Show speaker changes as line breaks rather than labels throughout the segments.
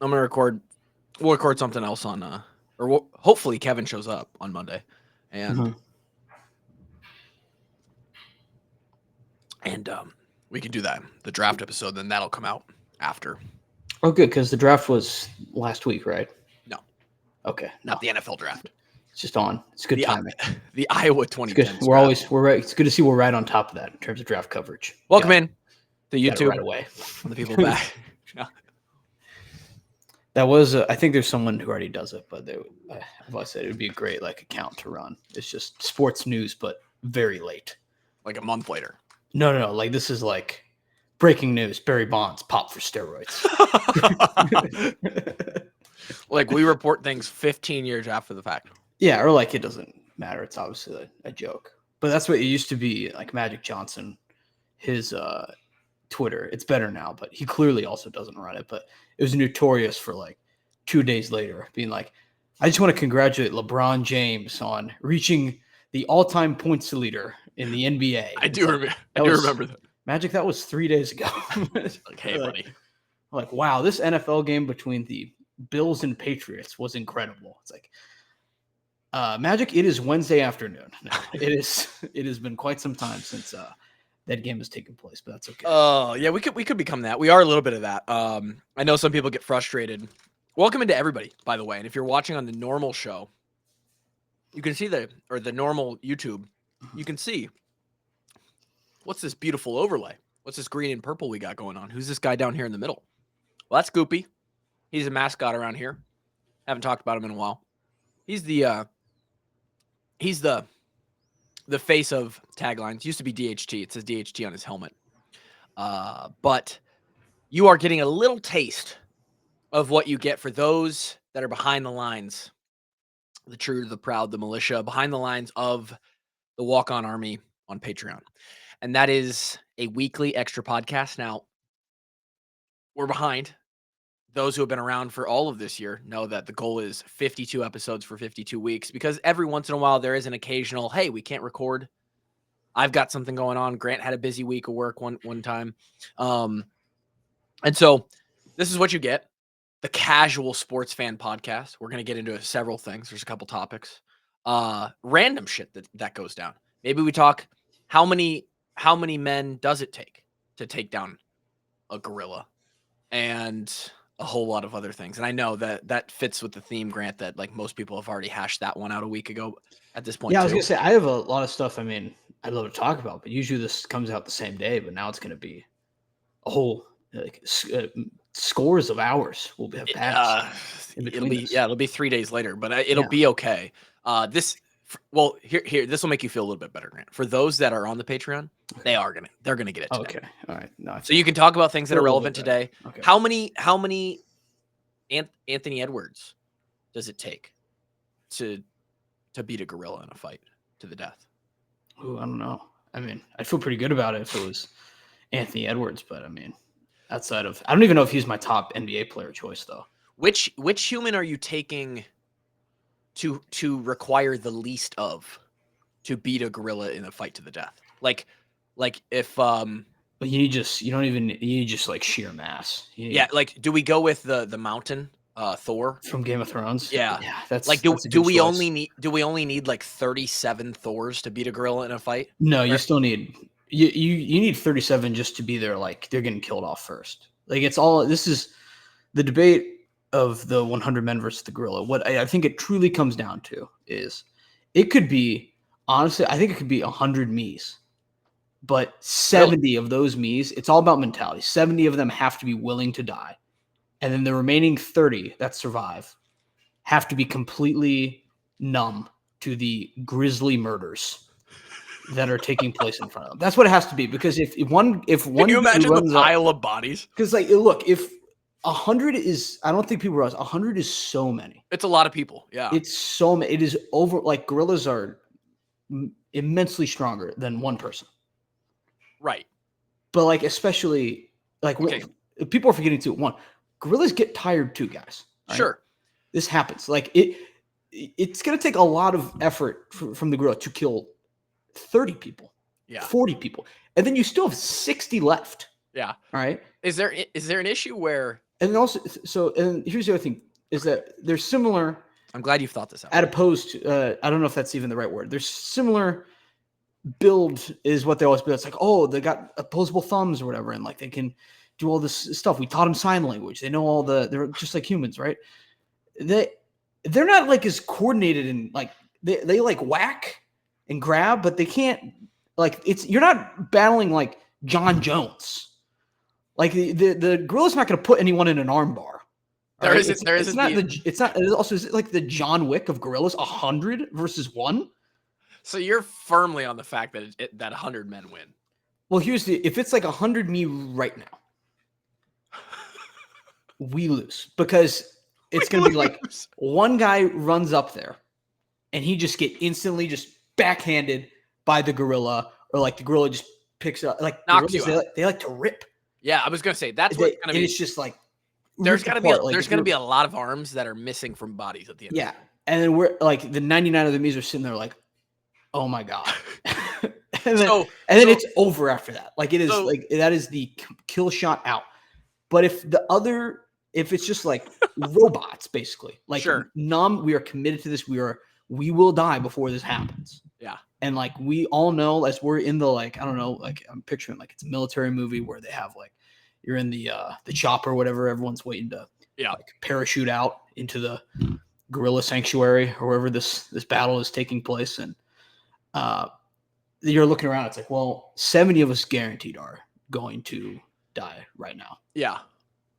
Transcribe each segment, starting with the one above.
I'm gonna record. We'll record something else on hopefully Kevin shows up on Monday, and we can do that the draft episode. Then that'll come out after.
Oh, good, because the draft was last week, right?
No.
Okay.
Not the NFL draft.
It's just on. It's good timing.
The Iowa 2010.
We're right. It's good to see we're right on top of that in terms of draft coverage.
Welcome in to YouTube
right away.
The people back. Yeah.
That was I think there's someone who already does it, but I said it would be a great account to run. It's just sports news, but very late.
Like a month later.
No. Like this is like breaking news. Barry Bonds popped for steroids.
Like we report things 15 years after the fact.
Yeah, or like it doesn't matter. It's obviously a joke. But that's what it used to be, like Magic Johnson, his Twitter. It's better now, but he clearly also doesn't run it. But it was notorious for 2 days later being like, I just want to congratulate LeBron James on reaching the all-time points leader in the NBA.
I do remember that.
Magic, that was 3 days ago.
Hey, buddy.
Wow, this NFL game between the Bills and Patriots was incredible. It's like, Magic, it is Wednesday afternoon. No, it has been quite some time since that game has taken place, but that's okay.
Oh, yeah, we could become that. We are a little bit of that. I know some people get frustrated. Welcome into everybody, by the way. And if you're watching on the normal show, you can see the normal YouTube, you can see what's this beautiful overlay? What's this green and purple we got going on? Who's this guy down here in the middle? Well, that's Goopy. He's a mascot around here. Haven't talked about him in a while. He's the face of taglines. Used to be DHT. It says DHT on his helmet. But you are getting a little taste of what you get for those that are behind the lines. The true, the proud, the militia, behind the lines of the Walk-On Army on Patreon. And that is a weekly extra podcast. Now, we're behind. Those who have been around for all of this year know that the goal is 52 episodes for 52 weeks because every once in a while there is an occasional, hey, we can't record. I've got something going on. Grant had a busy week of work one time. And so this is what you get. The Casual Sports Fan Podcast. We're going to get into several things. There's a couple topics. Random shit that goes down. Maybe we talk how many men does it take to take down a gorilla? And a whole lot of other things. And I know that fits with the theme, Grant, that most people have already hashed that one out a week ago at this point.
Yeah, I was going to say, I have a lot of stuff. I mean, I'd love to talk about, but usually this comes out the same day, but now it's going to be a whole scores of hours will have passed.
It'll be 3 days later, but it'll be okay. This will make you feel a little bit better, Grant. For those that are on the Patreon, they're gonna get it today.
Okay, all right. No,
so you can talk about things that are relevant today.
Okay.
How many Anthony Edwards does it take to beat a gorilla in a fight to the death?
Ooh, I don't know. I mean, I'd feel pretty good about it if it was Anthony Edwards, but I mean, outside of, I don't even know if he's my top NBA player choice though.
Which human are you taking to require the least of to beat a gorilla in a fight to the death? Like if
but you need just like sheer mass.
Do we go with the mountain Thor
from Game of Thrones?
Yeah,
that's
do we only need like 37 Thors to beat a gorilla in a fight?
No, you still need you need 37 just to be there. Like they're getting killed off first. Like this is the debate of the 100 men versus the gorilla. What I think it truly comes down to is it could be, honestly, I think it could be 100 me's, but 70 of those me's, it's all about mentality. 70 of them have to be willing to die. And then the remaining 30 that survive have to be completely numb to the grisly murders that are taking place in front of them. That's what it has to be. Because if one, can
you imagine the pile of bodies?
Because look, if 100 is, I don't think people realize 100 is so many.
It's a lot of people. Yeah.
It's so many. It is over. Like gorillas are immensely stronger than one person.
Right.
But especially people are forgetting too. One, gorillas get tired too, guys. Right?
Sure.
This happens. It's going to take a lot of effort from the gorilla to kill 30 people.
Yeah. 40
people. And then you still have 60 left.
Yeah.
All right.
Is there an issue where
And also, and here's the other thing is that they're similar.
I'm glad you've thought this out.
As opposed to, I don't know if that's even the right word. They're similar build is what they always build. It's like, oh, they got opposable thumbs or whatever, and like they can do all this stuff. We taught them sign language. They know they're just like humans, right? They're not like as coordinated and like they like whack and grab, but they can't like you're not battling like John Jones. Like the gorilla's not going to put anyone in an armbar. It's also is it like the John Wick of gorillas, 100 versus 1?
So you're firmly on the fact that that 100 men win.
Well, if it's like 100 me right now, we lose because it's going to be like one guy runs up there and he just get instantly just backhanded by the gorilla, or like the gorilla just picks up like
knocks you out.
They like to rip.
Yeah, I was going to say that's what's going to be.
It's just like
there's going to be a lot of arms that are missing from bodies at the end.
Yeah, and then we're like the 99 of the me's are sitting there like, oh my god. and then it's over after that. Like it is like that is the kill shot out. But if it's just like robots, basically, like
sure.
we are committed to this. We will die before this happens.
Yeah.
And like we all know, as we're in the like, I don't know, like I'm picturing like it's a military movie where they have like you're in the chopper or whatever, everyone's waiting to like parachute out into the gorilla sanctuary or wherever this battle is taking place. And you're looking around, it's like, well, 70 of us guaranteed are going to die right now.
Yeah.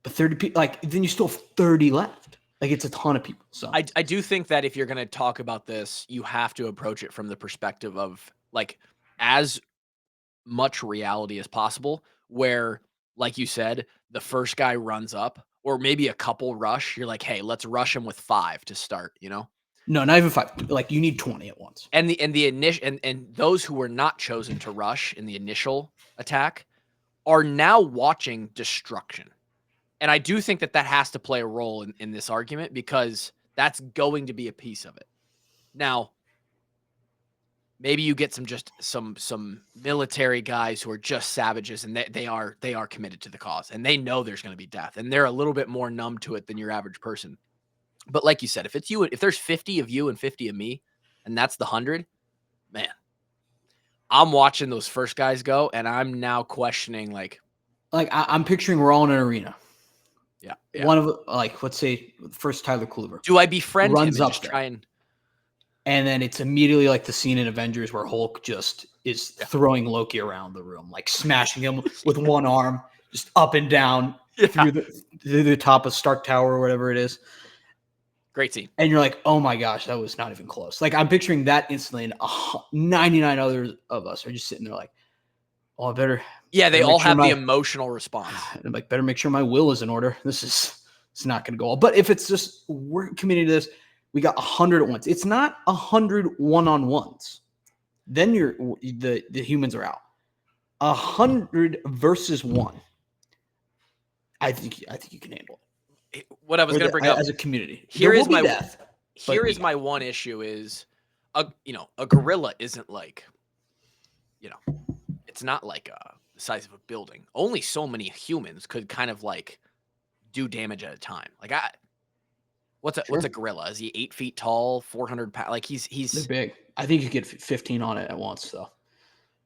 But 30 people, like then you still have 30 left. Like it's a ton of people. So
I do think that if you're going to talk about this, you have to approach it from the perspective of like as much reality as possible, where, like you said, the first guy runs up or maybe a couple rush. You're like, hey, let's rush him with 5 to start, you know?
No, not even 5. Like you need 20 at once.
And the initial and those who were not chosen to rush in the initial attack are now watching destruction. And I do think that has to play a role in this argument because that's going to be a piece of it. Now, maybe you get some military guys who are just savages and they are committed to the cause and they know there's going to be death and they're a little bit more numb to it than your average person. But like you said, if there's 50 of you and 50 of me, and that's the 100, man, I'm watching those first guys go and I'm now questioning like
I'm picturing we're all in an arena.
Yeah.
One of like, let's say first Tyler Kluver.
Do I befriend
runs
him and
up
just
there.
try and
then it's immediately like the scene in Avengers where Hulk just is throwing Loki around the room, like smashing him with one arm, just up and down through the top of Stark Tower or whatever it is.
Great scene.
And you're like, oh my gosh, that was not even close. Like I'm picturing that instantly, and 99 others of us are just sitting there like, oh, I better.
Yeah, they all have the emotional response.
I'm like, better make sure my will is in order. It's not going to go all. But if it's just we're committed to this, we got 100 at once. It's not 100 one-on-ones. Then the humans are out. 100 versus 1. I think you can handle it.
What I was going to bring up
as a community.
Here is my one issue is a gorilla isn't like, it's not like the size of a building. Only so many humans could kind of like do damage at a time. Like what's a gorilla? Is he 8 feet tall, 400 pounds? Like he's
They're big. I think you get 15 on it at once though.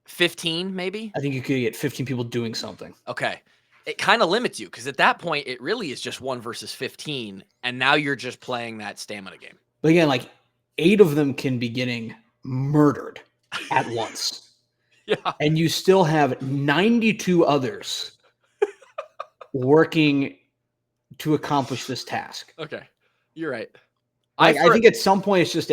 15 maybe?
I think you could get 15 people doing something.
Okay. It kind of limits you because at that point it really is just 1 versus 15, and now you're just playing that stamina game.
But again, like 8 of them can be getting murdered at once.
Yeah.
And you still have 92 others working to accomplish this task.
Okay. You're right.
I think at some point it's just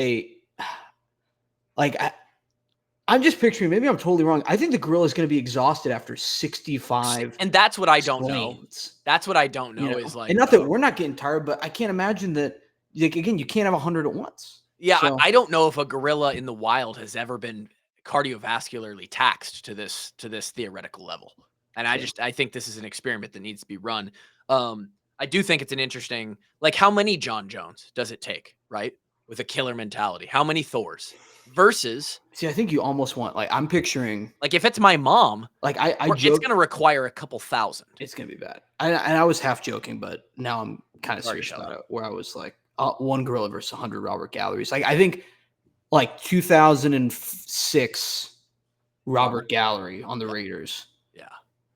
I'm just picturing, maybe I'm totally wrong. I think the gorilla is going to be exhausted after 65.
And that's what I don't know. That's what I don't know is like.
And not that we're not getting tired, but I can't imagine that, like, again, you can't have 100 at once.
Yeah, so. I don't know if a gorilla in the wild has ever been cardiovascularly taxed to this theoretical level. And I think this is an experiment that needs to be run. I do think it's an interesting, like how many John Jones does it take, right? With a killer mentality. How many Thors? versus
See, I think you almost want like I'm picturing
like if it's my mom,
like I
it's
joke
going to require a couple thousand.
it's gonna be bad. And I was half joking, but now I'm kind of
Already
serious
showed
about
up.
it. Where I was like, one gorilla versus 100 Robert Galleries. Like I think like 2006 Robert Gallery on the Raiders
Yeah.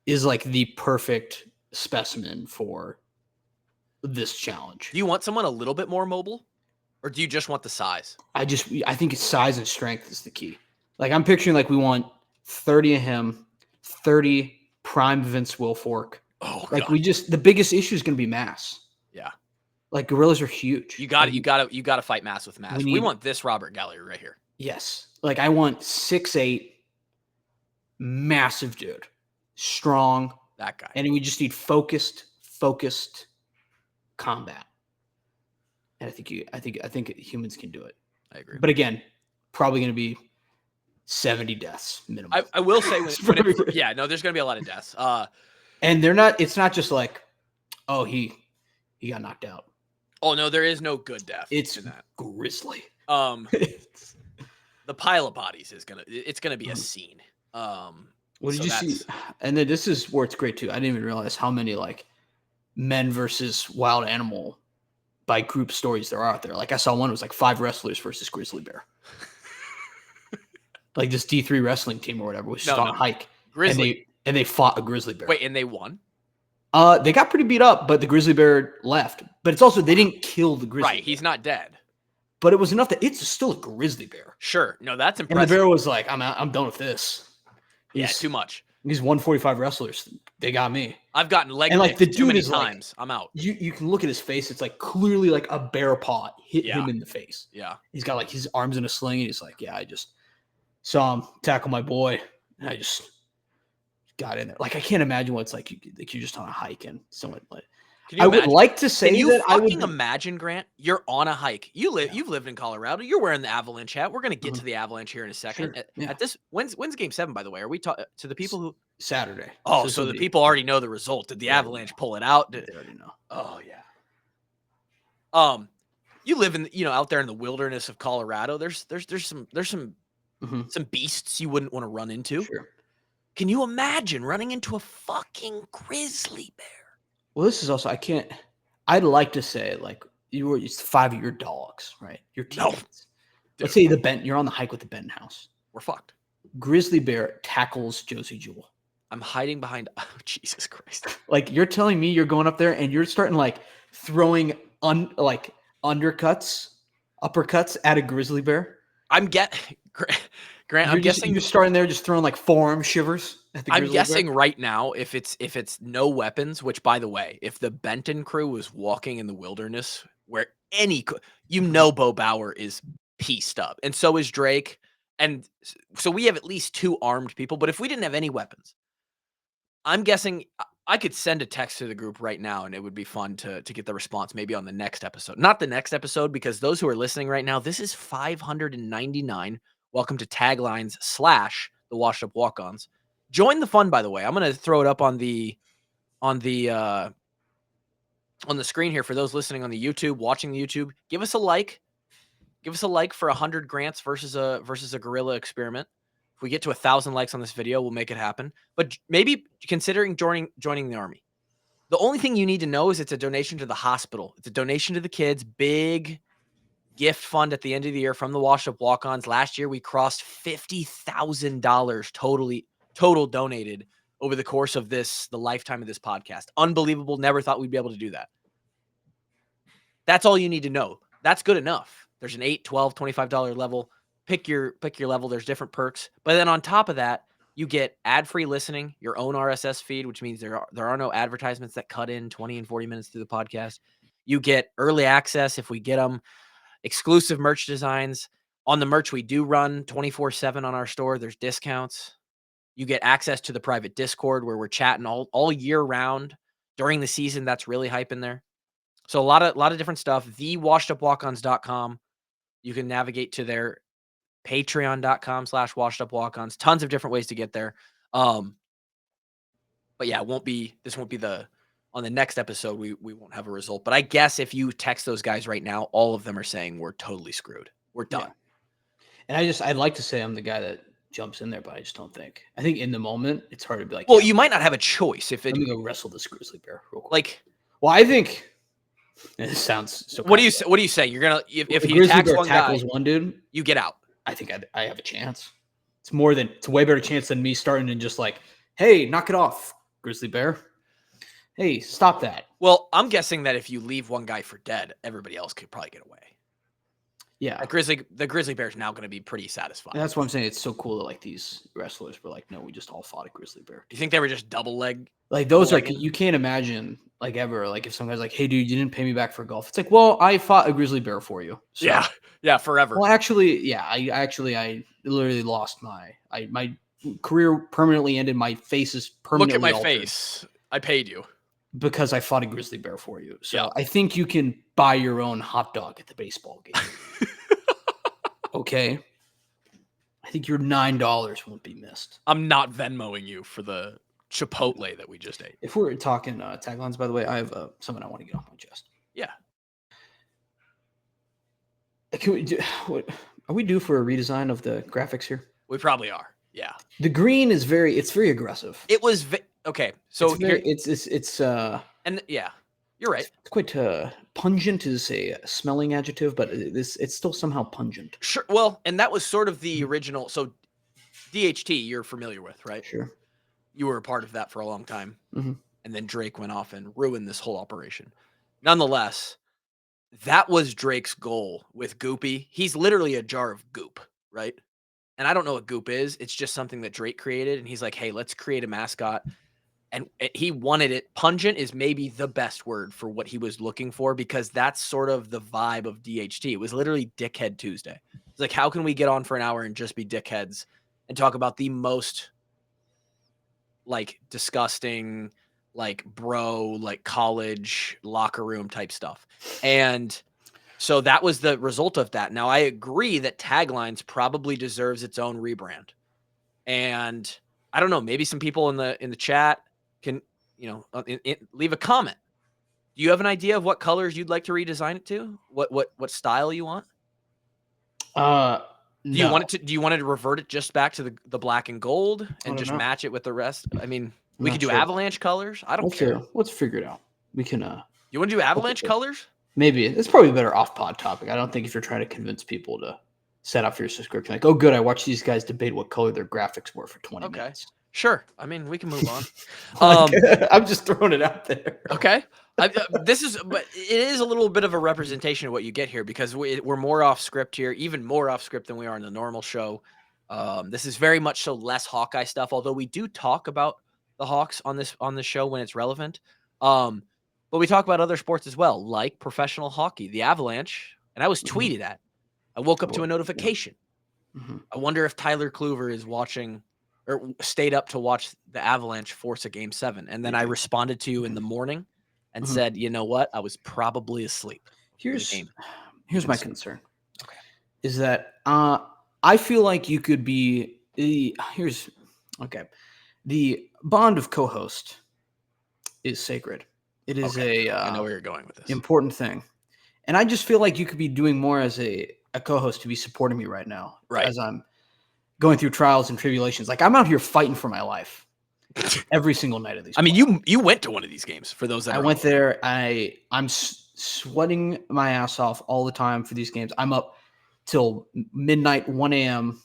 is like the perfect specimen for this challenge.
Do you want someone a little bit more mobile, or do you just want the size?
I think it's size and strength is the key. Like I'm picturing like we want 30 of him, 30 prime Vince Wilfork.
Oh,
Like
God.
the biggest issue is going to be mass.
Yeah.
Like gorillas are huge.
You got it. You got to fight mass with mass. We
need-
want this Robert Gallery right here.
Yes. Like I want 6'8", massive dude, strong.
That guy.
And we just need focused combat. And I think humans can do it.
I agree.
But again, probably going to be 70 deaths minimum.
I will say, there's going to be a lot of deaths.
And it's not just like, oh, he got knocked out.
Oh no, there is no good death.
It's
in that.
Grizzly.
The pile of bodies it's gonna be a scene.
What did you see? And then this is where it's great too. I didn't even realize how many like men versus wild animal by group stories there are out there. Like I saw one, it was like 5 wrestlers versus grizzly bear. Like this D3 wrestling team or whatever was just on a hike.
Grizzly.
And they fought a grizzly bear.
Wait, and they won?
They got pretty beat up, but the grizzly bear left. But it's also they didn't kill the grizzly
Right, he's not dead.
But it was enough that it's still a grizzly bear.
Sure. No, that's impressive.
And the bear was like, I'm done with this.
Too much.
These 145 wrestlers, they got me.
I've gotten leg
and like the
too
dude
many
is
times.
Like,
I'm out.
You can look at his face. It's like clearly like a bear paw hit him in the face.
Yeah.
He's got like his arms in a sling, and he's like, yeah, I just saw him tackle my boy, and I just got in there. Like I can't imagine what it's like. You're just on a hike and someone like. I would like to say that I would
imagine, Grant, you're on a hike. You've lived in Colorado. You're wearing the Avalanche hat. We're going to get to the Avalanche here in a second.
Sure.
At this, when's Game 7, by the way? Are we talking to the people who
Saturday?
Oh, so the people already know the result. Did the Avalanche pull it out?
They already know.
Oh yeah. You live in out there in the wilderness of Colorado. There's some beasts you wouldn't want to run into.
Sure.
Can you imagine running into a fucking grizzly bear?
Well, this is also I'd like to say like it's 5 of your dogs, right? Your teammates. No. Let's say you're on the hike with the Benton house.
We're fucked.
Grizzly bear tackles Josie Jewell.
I'm hiding behind. Oh, Jesus Christ!
Like you're telling me you're going up there and you're starting like throwing uppercuts at a grizzly bear.
Grant, I'm guessing
you're starting there just throwing like forearm shivers at the grizzly
I'm guessing bear? Right now, if it's no weapons, which by the way, if the Benton crew was walking in the wilderness where Bo Bauer is pieced up, and so is Drake, and so we have at least 2 armed people. But if we didn't have any weapons, I'm guessing I could send a text to the group right now, and it would be fun to get the response maybe on the next episode. Not the next episode, because those who are listening right now, this is 599. Welcome to Taglines / the Washed Up Walk-Ons. Join the fun, by the way. I'm going to throw it up on the screen here for those listening on the YouTube, watching the YouTube. Give us a like. Give us a like for 100 grants versus a gorilla experiment. If we get to 1,000 likes on this video, we'll make it happen. But maybe considering joining the Army. The only thing you need to know is it's a donation to the hospital. It's a donation to the kids. Big gift fund at the end of the year from the Washed Up Walk-Ons. Last year, we crossed $50,000 total donated over the course of the lifetime of this podcast. Unbelievable. Never thought we'd be able to do that. That's all you need to know. That's good enough. There's an $8, $12, $25 level. Pick your level. There's different perks. But then on top of that, you get ad-free listening, your own RSS feed, which means there are no advertisements that cut in 20 and 40 minutes through the podcast. You get early access if we get them. Exclusive merch designs. On the merch we do run 24/7 on our store. There's discounts. You get access to the private Discord where we're chatting all year round. During the season, that's really hype in there. So a lot of different stuff. TheWashedUpWalkOns.com. You can navigate to their Patreon.com/WashedUpWalkOns. Tons of different ways to get there. But yeah, this won't be on the next episode, we won't have a result. But I guess if you text those guys right now, all of them are saying we're totally screwed. We're done.
And I'd like to say I'm the guy that jumps in there, but I just don't think. I think in the moment, it's hard to be like,
Well,
yeah,
you might not have a choice if it
let me go wrestle this grizzly bear real quick.
like.
Well, I think this sounds so.
What do you say? You're gonna if he
grizzly
attacks
bear
one
tackles
guy,
one dude,
you get out.
I think I have a chance. It's a way better chance than me starting and just like, hey, knock it off, grizzly bear. Hey, stop that.
Well, I'm guessing that if you leave one guy for dead, everybody else could probably get away.
Yeah,
the grizzly bear is now going to be pretty satisfied.
And that's what I'm saying. It's so cool that like these wrestlers were like, no, we just all fought a grizzly bear.
Do you think they were just double leg?
Like those are you can't imagine like ever like if some guy's like, hey dude, you didn't pay me back for golf. It's like, well, I fought a grizzly bear for you. So,
yeah, forever.
Well, actually, yeah, I literally lost my career permanently ended. My face is permanently
Look at my
altered
face. I paid you
because I fought a grizzly bear for you. So
Yeah.
I think you can buy your own hot dog at the baseball game. Okay. I think your $9 won't be missed.
I'm not Venmoing you for the Chipotle that we just ate.
If we're talking taglines, by the way, I have something I want to get off my chest.
Yeah.
Can we are we due for a redesign of the graphics here?
We probably are. Yeah.
The green is very aggressive.
It was okay. So
it's
and yeah, you're right.
It's quite pungent is a smelling adjective, but it's still somehow pungent.
Sure. Well, and that was sort of the original. So DHT, you're familiar with, right?
Sure.
You were a part of that for a long time.
Mm-hmm.
And then Drake went off and ruined this whole operation. Nonetheless, that was Drake's goal with Goopy. He's literally a jar of goop, right? And I don't know what goop is. It's just something that Drake created. And he's like, hey, let's create a mascot. And he wanted it. Pungent is maybe the best word for what he was looking for because that's sort of the vibe of DHT. It was literally Dickhead Tuesday. It's like, how can we get on for an hour and just be dickheads and talk about the most like disgusting, like bro, like college locker room type stuff. And so that was the result of that. Now I agree that taglines probably deserves its own rebrand. And I don't know, maybe some people in the chat can, leave a comment. Do you have an idea of what colors you'd like to redesign it to? What style you want? Do you want it to revert it just back to the black and gold and just match it with the rest? I mean, we could do avalanche colors. I don't care.
Let's figure it out. We can
You want to do avalanche colors?
Maybe. It's probably a better off-pod topic. I don't think if you're trying to convince people to set up your subscription, like, oh good, I watched these guys debate what color their graphics were for 20 minutes.
Sure. I mean, we can move on.
I'm just throwing it out there.
Okay. But it is a little bit of a representation of what you get here because we're more off script here, even more off script than we are in the normal show. This is very much so less Hawkeye stuff, although we do talk about the Hawks on this show when it's relevant. But we talk about other sports as well, like professional hockey, the Avalanche, and I was tweeted at. I woke up to a notification. Yeah. Mm-hmm. I wonder if Tyler Kluver is watching or stayed up to watch the Avalanche force a Game 7. And then I responded to you in the morning and said, you know what? I was probably asleep.
Here's my concern. Okay. Is that I feel like you could be the bond of co-host is sacred. It is
I know where you're going with this.
Important thing. And I just feel like you could be doing more as a co-host to be supporting me right now.
Right.
As I'm going through trials and tribulations. Like I'm out here fighting for my life every single night of these.
I mean, you went to one of these games for those that
I went there. I'm sweating my ass off all the time for these games. I'm up till midnight, 1 a.m.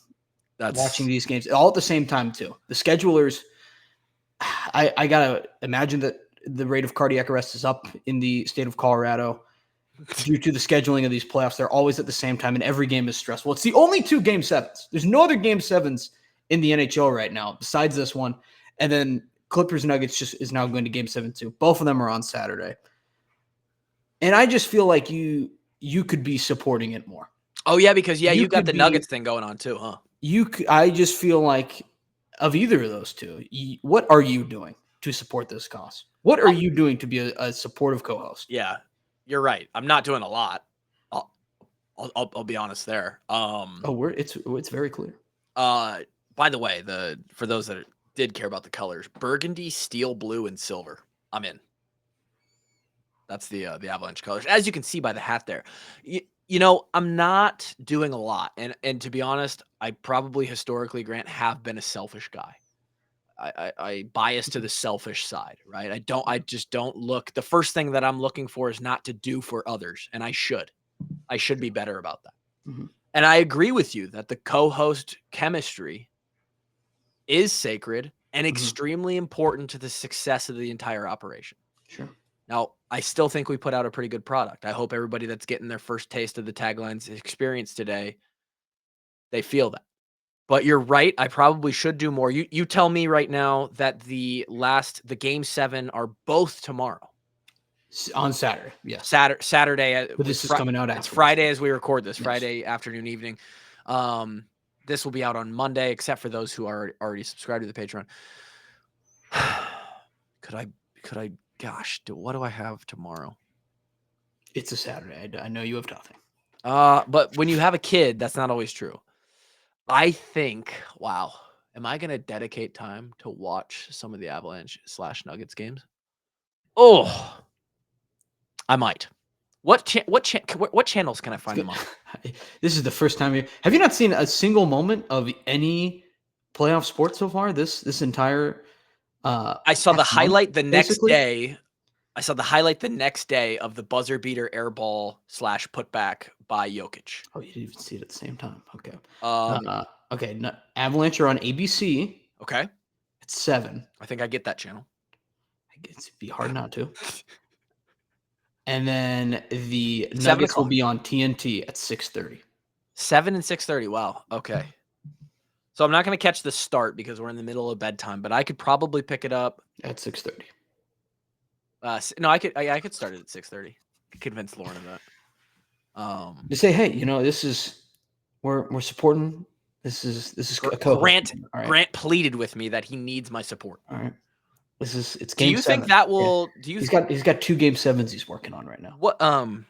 watching these games all at the same time too. The schedulers, I gotta imagine that the rate of cardiac arrest is up in the state of Colorado due to the scheduling of these playoffs. They're always at the same time, and every game is stressful. It's the only 2 Game 7s. There's no other Game 7s in the NHL right now besides this one. And then Clippers Nuggets just is now going to Game 7 too. Both of them are on Saturday. And I just feel like you could be supporting it more.
Oh yeah, because you got the Nuggets thing going on too, huh?
I just feel like of either of those two, what are you doing to support this cause? What are you doing to be a supportive co-host?
Yeah, you're right. I'm not doing a lot. I'll be honest there.
It's very clear.
By the way, for those that did care about the colors, burgundy, steel blue, and silver. I'm in. That's the Avalanche colors, as you can see by the hat there. I'm not doing a lot, and to be honest, I probably historically, Grant, have been a selfish guy. I bias to the selfish side, right? I just don't look. The first thing that I'm looking for is not to do for others, and I should be better about that.
Mhm.
And I agree with you that the co-host chemistry is sacred and extremely important to the success of the entire operation.
Sure.
Now, I still think we put out a pretty good product. I hope everybody that's getting their first taste of the taglines experience today, they feel that. But you're right. I probably should do more. You tell me right now that the game 7 are both tomorrow.
On Saturday, yes.
Saturday.
But this is coming out after.
It's Friday as we record this. Yes. Friday afternoon, evening. This will be out on Monday, except for those who are already subscribed to the Patreon. Could I? Gosh, what do I have tomorrow?
It's a Saturday. I know you have nothing.
But when you have a kid, that's not always true. I think, wow, am I going to dedicate time to watch some of the Avalanche / Nuggets games? Oh, I might. What channels can I find them on?
This is the first time have you not seen a single moment of any playoff sport so far? This entire
I saw the highlight the next
basically?
day. I saw the highlight the next day of the buzzer beater air ball / putback by Jokic.
Oh, you didn't even see it at the same time. Okay. Okay. Avalanche are on ABC.
Okay.
It's 7.
I think I get that channel.
It'd be hard not to. And then the Nuggets will be on TNT at 6:30.
7 and 6:30. Wow. Okay. So I'm not going to catch the start because we're in the middle of bedtime, but I could probably pick it up
at 6:30.
No, I could start it at 6:30. Convince Lauren of that.
Just say, hey, this is we're supporting. This is a
Grant. Right. Grant pleaded with me that he needs my support.
All right. It's game 7.
Do you think that will?
Yeah. He's got 2 game 7s he's working on right now.
What I'm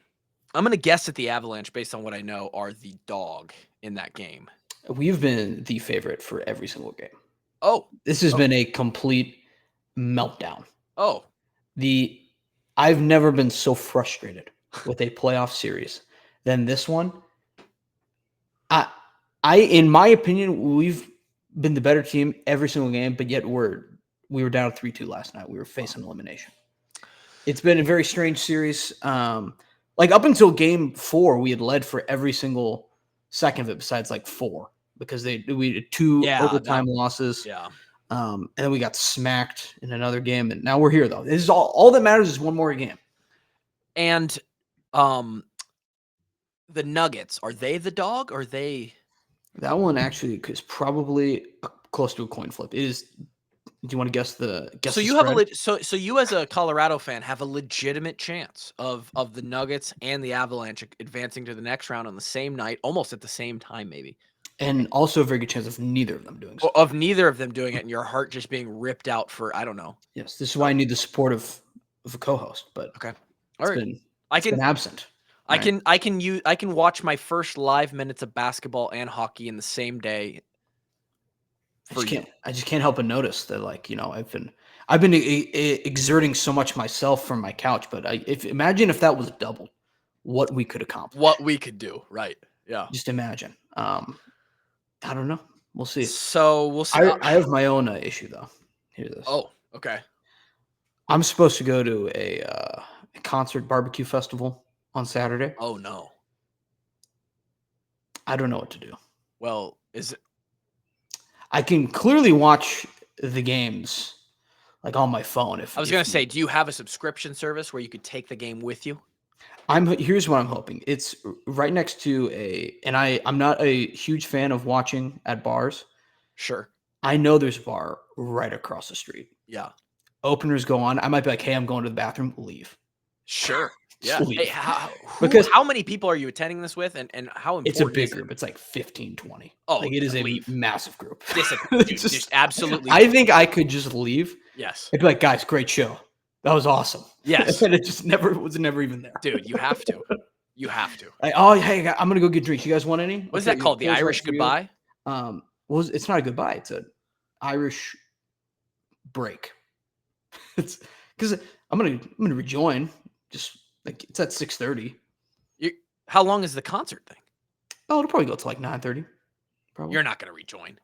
gonna guess that the Avalanche, based on what I know, are the dog in that game.
We've been the favorite for every single game.
Oh,
this has been a complete meltdown.
Oh,
I've never been so frustrated with a playoff series than this one. In my opinion, we've been the better team every single game, but yet we were down 3-2 last night. We were facing elimination. It's been a very strange series. Like up until game 4, we had led for every single second of it, besides like 4, because we had 2 overtime losses.
Yeah.
And then we got smacked in another game, and now we're here though. This is all that matters is one more game.
And the Nuggets, are they the dog? Or are they?
That one actually is probably close to a coin flip. It is. Do you want to guess the
So you
spread?
have so you as a Colorado fan have a legitimate chance of the Nuggets and the Avalanche advancing to the next round on the same night, almost at the same time, maybe.
And also a very good chance of neither of them doing so.
Of neither of them doing it, and your heart just being ripped out for, I don't know.
Yes, this is why I need the support of a co-host. But
okay, all right,
it's been absent.
I can watch my first live minutes of basketball and hockey in the same day.
I just can't help but notice that, like, I've been exerting so much myself from my couch. But imagine if that was doubled, what we could accomplish,
what we could do, right? Yeah,
just imagine. I don't know. We'll see.
So we'll see.
I have my own issue though. Hear this.
Oh, okay.
I'm supposed to go to a concert barbecue festival on Saturday.
Oh no.
I don't know what to do.
Well, is it?
I can clearly watch the games like on my phone.
I was going to say, do you have a subscription service where you could take the game with you?
Here's what I'm hoping. It's right next to and I'm not a huge fan of watching at bars.
Sure.
I know there's a bar right across the street.
Yeah.
Openers go on. I might be like, hey, I'm going to the bathroom. Leave.
Sure. Yeah.
Leave.
Hey, how many people are you attending this with, and how important?
It's a big group. It's like 15, 20.
Oh,
like it is a massive group.
Just absolutely.
I think I could just leave.
Yes.
I'd be like, guys, great show. That was awesome.
Yes.
And it just was never even there.
Dude, you have to. You have to.
Hey, I'm gonna go get drinks. You guys want any?
What's that called? The Irish goodbye?
It's not a goodbye. It's an Irish break. It's because I'm gonna rejoin. Just like it's at 6:30.
How long is the concert thing?
Oh, it'll probably go to like 9:30. Probably.
You're not going to rejoin.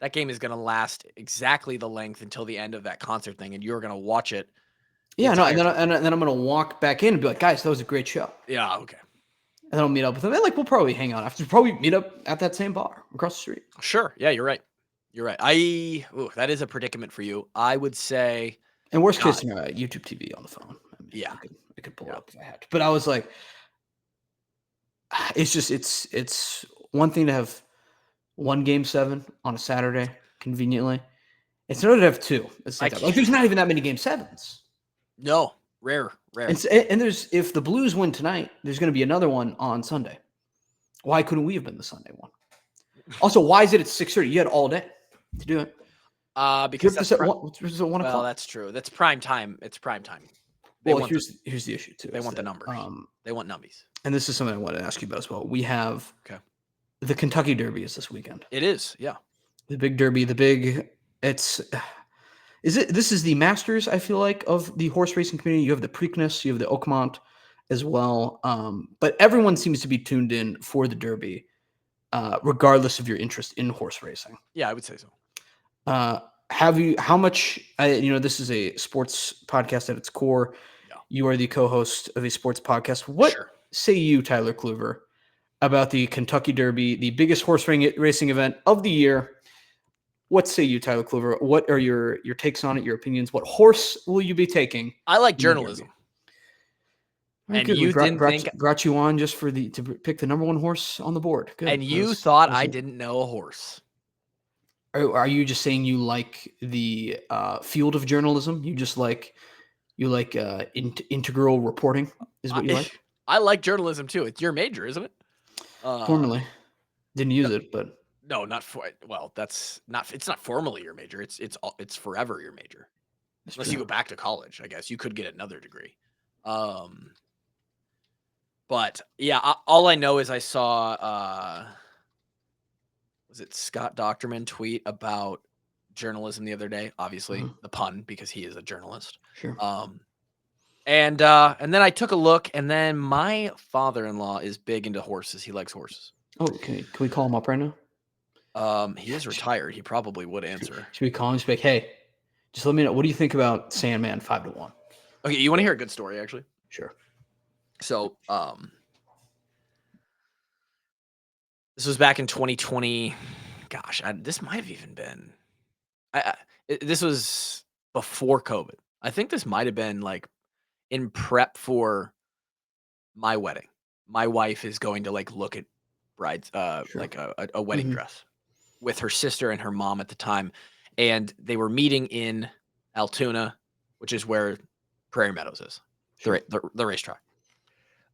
That game is going to last exactly the length until the end of that concert thing, and you're going to watch it.
Yeah, no, and then I'm gonna walk back in and be like, guys, that was a great show.
Yeah, okay.
And then I'll meet up with them. And like we'll probably hang out after. Probably meet up at that same bar across the street.
Sure. Yeah, you're right. You're right. That is a predicament for you. I would say.
And worst case scenario, YouTube TV on the phone. I mean,
yeah,
I could pull it up if I had to. But I was like, it's just it's one thing to have one Game 7 on a Saturday conveniently. It's another to have two. Like there's not even that many Game 7s.
No, rare.
And there's if the Blues win tonight, there's going to be another one on Sunday. Why couldn't we have been the Sunday one? Also, why is it at 6:30? You had all day to do it.
Because that's
at 1 o'clock.
Well, that's true. That's prime time. It's prime time.
Here's the issue too.
They want the numbers. They want numbies.
And this is something I wanted to ask you about as well. We have the Kentucky Derby is this weekend.
It is, yeah.
The big Derby, this is the Masters, I feel like, of the horse racing community. You have the Preakness, you have the Oakmont as well. But everyone seems to be tuned in for the Derby, regardless of your interest in horse racing.
Yeah, I would say so.
This is a sports podcast at its core. Yeah. You are the co-host of a sports podcast. What say you, Tyler Kluver, about the Kentucky Derby, the biggest horse racing event of the year? What say you, Tyler Kluver? What are your takes on it, your opinions? What horse will you be taking?
I like journalism.
And you brought you on just to pick the number one horse on the board. Good.
And you thought I didn't know a horse.
Are you just saying you like the field of journalism? You like integral reporting is what you like?
I like journalism too. It's your major, isn't it?
Formerly. Didn't use it, but
no, not for. Well, it's not formally your major. It's forever your major. Unless you go back to college, I guess you could get another degree. But yeah, all I know is I saw was it Scott Docterman tweet about journalism the other day? Obviously, the pun because he is a journalist.
Sure.
And then I took a look, and then my father-in-law is big into horses. He likes horses.
Oh, okay. Can we call him up right now?
He is retired. He probably would answer.
Should we call him? Just be like, hey, just let me know. What do you think about Sandman 5-1?
Okay, you want to hear a good story, actually?
Sure.
So, this was back in 2020. Gosh, this might have even been. This was before COVID. I think this might have been like in prep for my wedding. My wife is going to look at brides, like a wedding dress with her sister and her mom at the time. And they were meeting in Altoona, which is where Prairie Meadows is, the racetrack.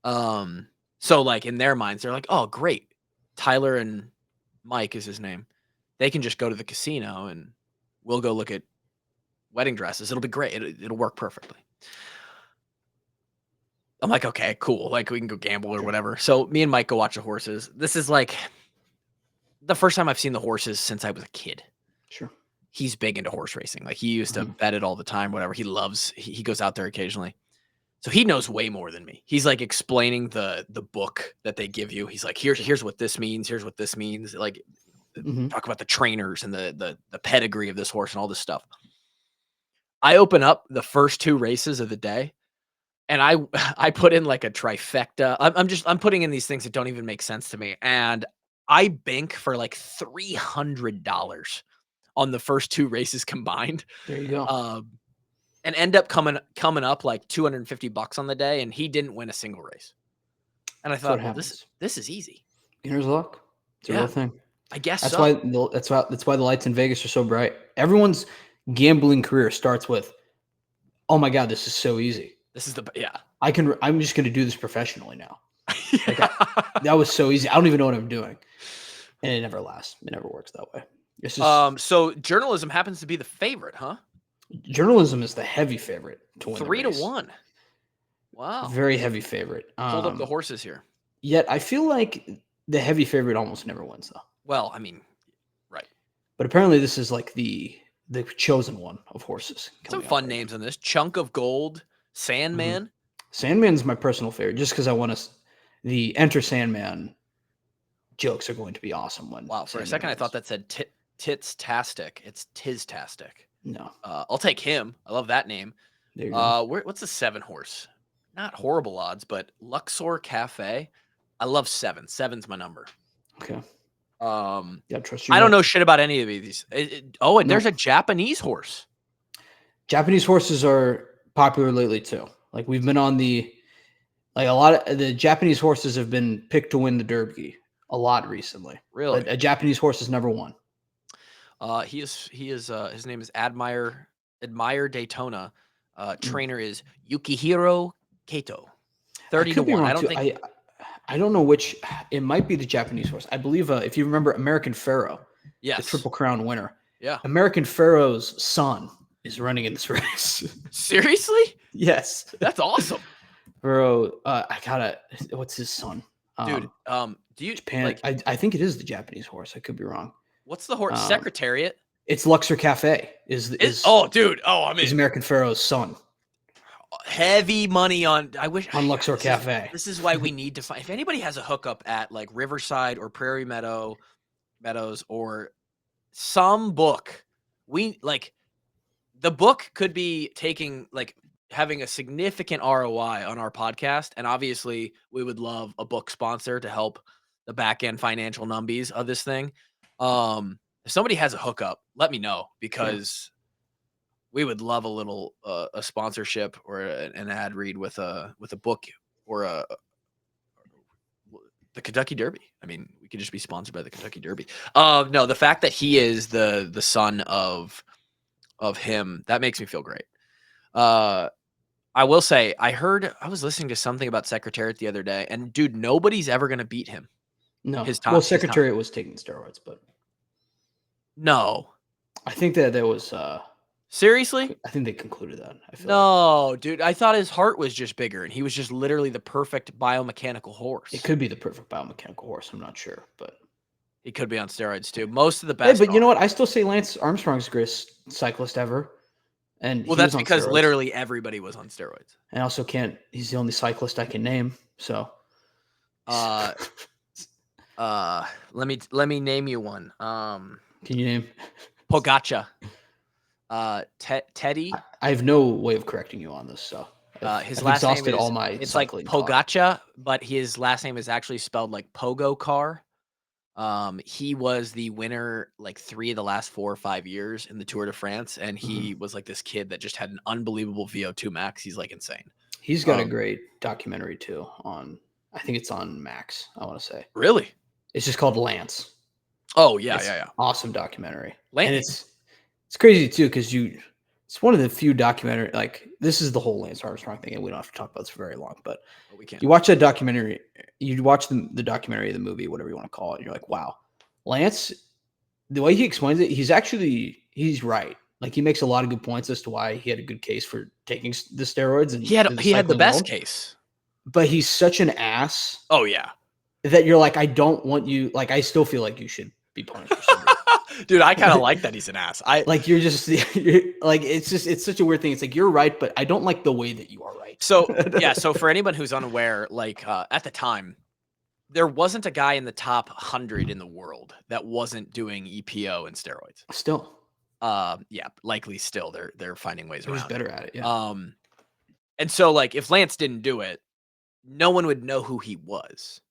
So in their minds, they're like, oh, great. Tyler and Mike is his name. They can just go to the casino and we'll go look at wedding dresses. It'll be great. It'll work perfectly. I'm like, okay, cool. We can go gamble or whatever. So me and Mike go watch the horses. This is the first time I've seen the horses since I was a kid.
Sure.
He's big into horse racing. He used to bet it all the time, whatever. He loves, he goes out there occasionally. So he knows way more than me. He's explaining the book that they give you. He's like, here's what this means. Here's what this means. Talk about the trainers and the pedigree of this horse and all this stuff. I open up the first two races of the day, and I put in a trifecta. I'm putting in these things that don't even make sense to me, and I bank for $300 on the first two races combined.
There you go.
And end up coming up $250 on the day, and he didn't win a single race. And I thought, well, this is easy.
Beginner's luck. It's a real thing.
I guess
that's
so.
That's why the lights in Vegas are so bright. Everyone's gambling career starts with, oh my God, this is so easy.
This is
I'm just going to do this professionally now. That was so easy. I don't even know what I'm doing. And it never lasts. It never works that way. It's just,
so journalism happens to be the favorite, huh?
Journalism is the heavy favorite to win.
3-1. Wow.
Very heavy favorite.
Hold up the horses here.
Yet I feel like the heavy favorite almost never wins, though.
Well, I mean, right.
But apparently this is the chosen one of horses.
Some fun names in this. Chunk of Gold, Sandman.
Sandman's my personal favorite, just because I want to. the Enter Sandman jokes are going to be awesome. When
Wow, for a
Sandman
second I
wins.
thought that said Tits-tastic. It's Tiz-tastic.
No,
I'll take him. I love that name.
there you go.
What's the 7 horse? Not horrible odds, but Luxor Cafe. I love 7. 7's my number.
Okay.
Yeah,
trust your
I don't
gut.
know shit about any of these. And there's a Japanese horse.
Japanese horses are popular lately too. Like we've been on a lot of the Japanese horses have been picked to win the Derby a lot recently.
Really?
But a Japanese horse has never won.
His name is Admire Daytona. Trainer is Yukihiro Kato. 30 to 1. I don't think
I don't know which. It might be the Japanese horse. I believe if you remember American Pharaoh,
yes,
the Triple Crown winner.
Yeah.
American Pharaoh's son is running in this race.
Seriously?
Yes.
That's awesome.
Bro, what's his son?
Dude, do you
Japan? I think it is the Japanese horse. I could be wrong.
What's the horse? Secretariat?
It's Luxor Cafe. Is American Pharaoh's son.
Heavy money on
Luxor Cafe.
This is why we need to find if anybody has a hookup at like Riverside or Prairie Meadows or some book. The book could be having a significant ROI on our podcast, and obviously we would love a book sponsor to help the back end financial numbies of this thing. If somebody has a hookup, let me know because we would love a little a sponsorship or an ad read with a book or the Kentucky Derby. I mean, we could just be sponsored by the Kentucky Derby. No, the fact that he is the son of him, that makes me feel great. I will say, I was listening to something about Secretariat the other day, and dude, nobody's ever going to beat him.
No, Secretariat was taking steroids, but
no,
I think that there was.
Seriously?
I think they concluded that.
Dude. I thought his heart was just bigger, and he was just literally the perfect biomechanical horse.
It could be the perfect biomechanical horse. I'm not sure, but
he could be on steroids too. Most of the best.
Yeah, but you know what? I still say Lance Armstrong's the greatest cyclist ever. And
that's because literally everybody was on steroids.
I also can't. He's the only cyclist I can name. So,
let me name you one.
Can you name
Pogačar? Teddy.
I have no way of correcting you on this. So
his last name is
all my
it's like Pogačar, but his last name is actually spelled like Pogo Car. He was the winner like 3 of the last 4 or 5 years in the Tour de France, and he was like this kid that just had an unbelievable VO2 max. He's like insane.
He's got a great documentary too on. I think it's on Max. I want to say.
Really?
It's just called Lance.
Oh yeah.
Awesome documentary.
Lance.
And it's crazy too because it's one of the few documentary this is the whole Lance Armstrong thing, and we don't have to talk about this for very long. But
we can.
You watch that documentary, you watch the documentary, the movie, whatever you want to call it, and you're like, wow, Lance, the way he explains it, he's right. Like he makes a lot of good points as to why he had a good case for taking the steroids, and
he had the best case.
But he's such an ass.
Oh yeah,
that you're like, I don't want you. Like I still feel like you should be punished for something.
Dude, I kind of like that he's an ass.
It's such a weird thing. It's like, you're right, but I don't like the way that you are right.
So, yeah. So for anyone who's unaware, at the time, there wasn't a guy in the top 100 in the world that wasn't doing EPO and steroids.
Still.
Yeah, likely still they're finding ways around.
He's better at it. Yeah.
And so if Lance didn't do it, no one would know who he was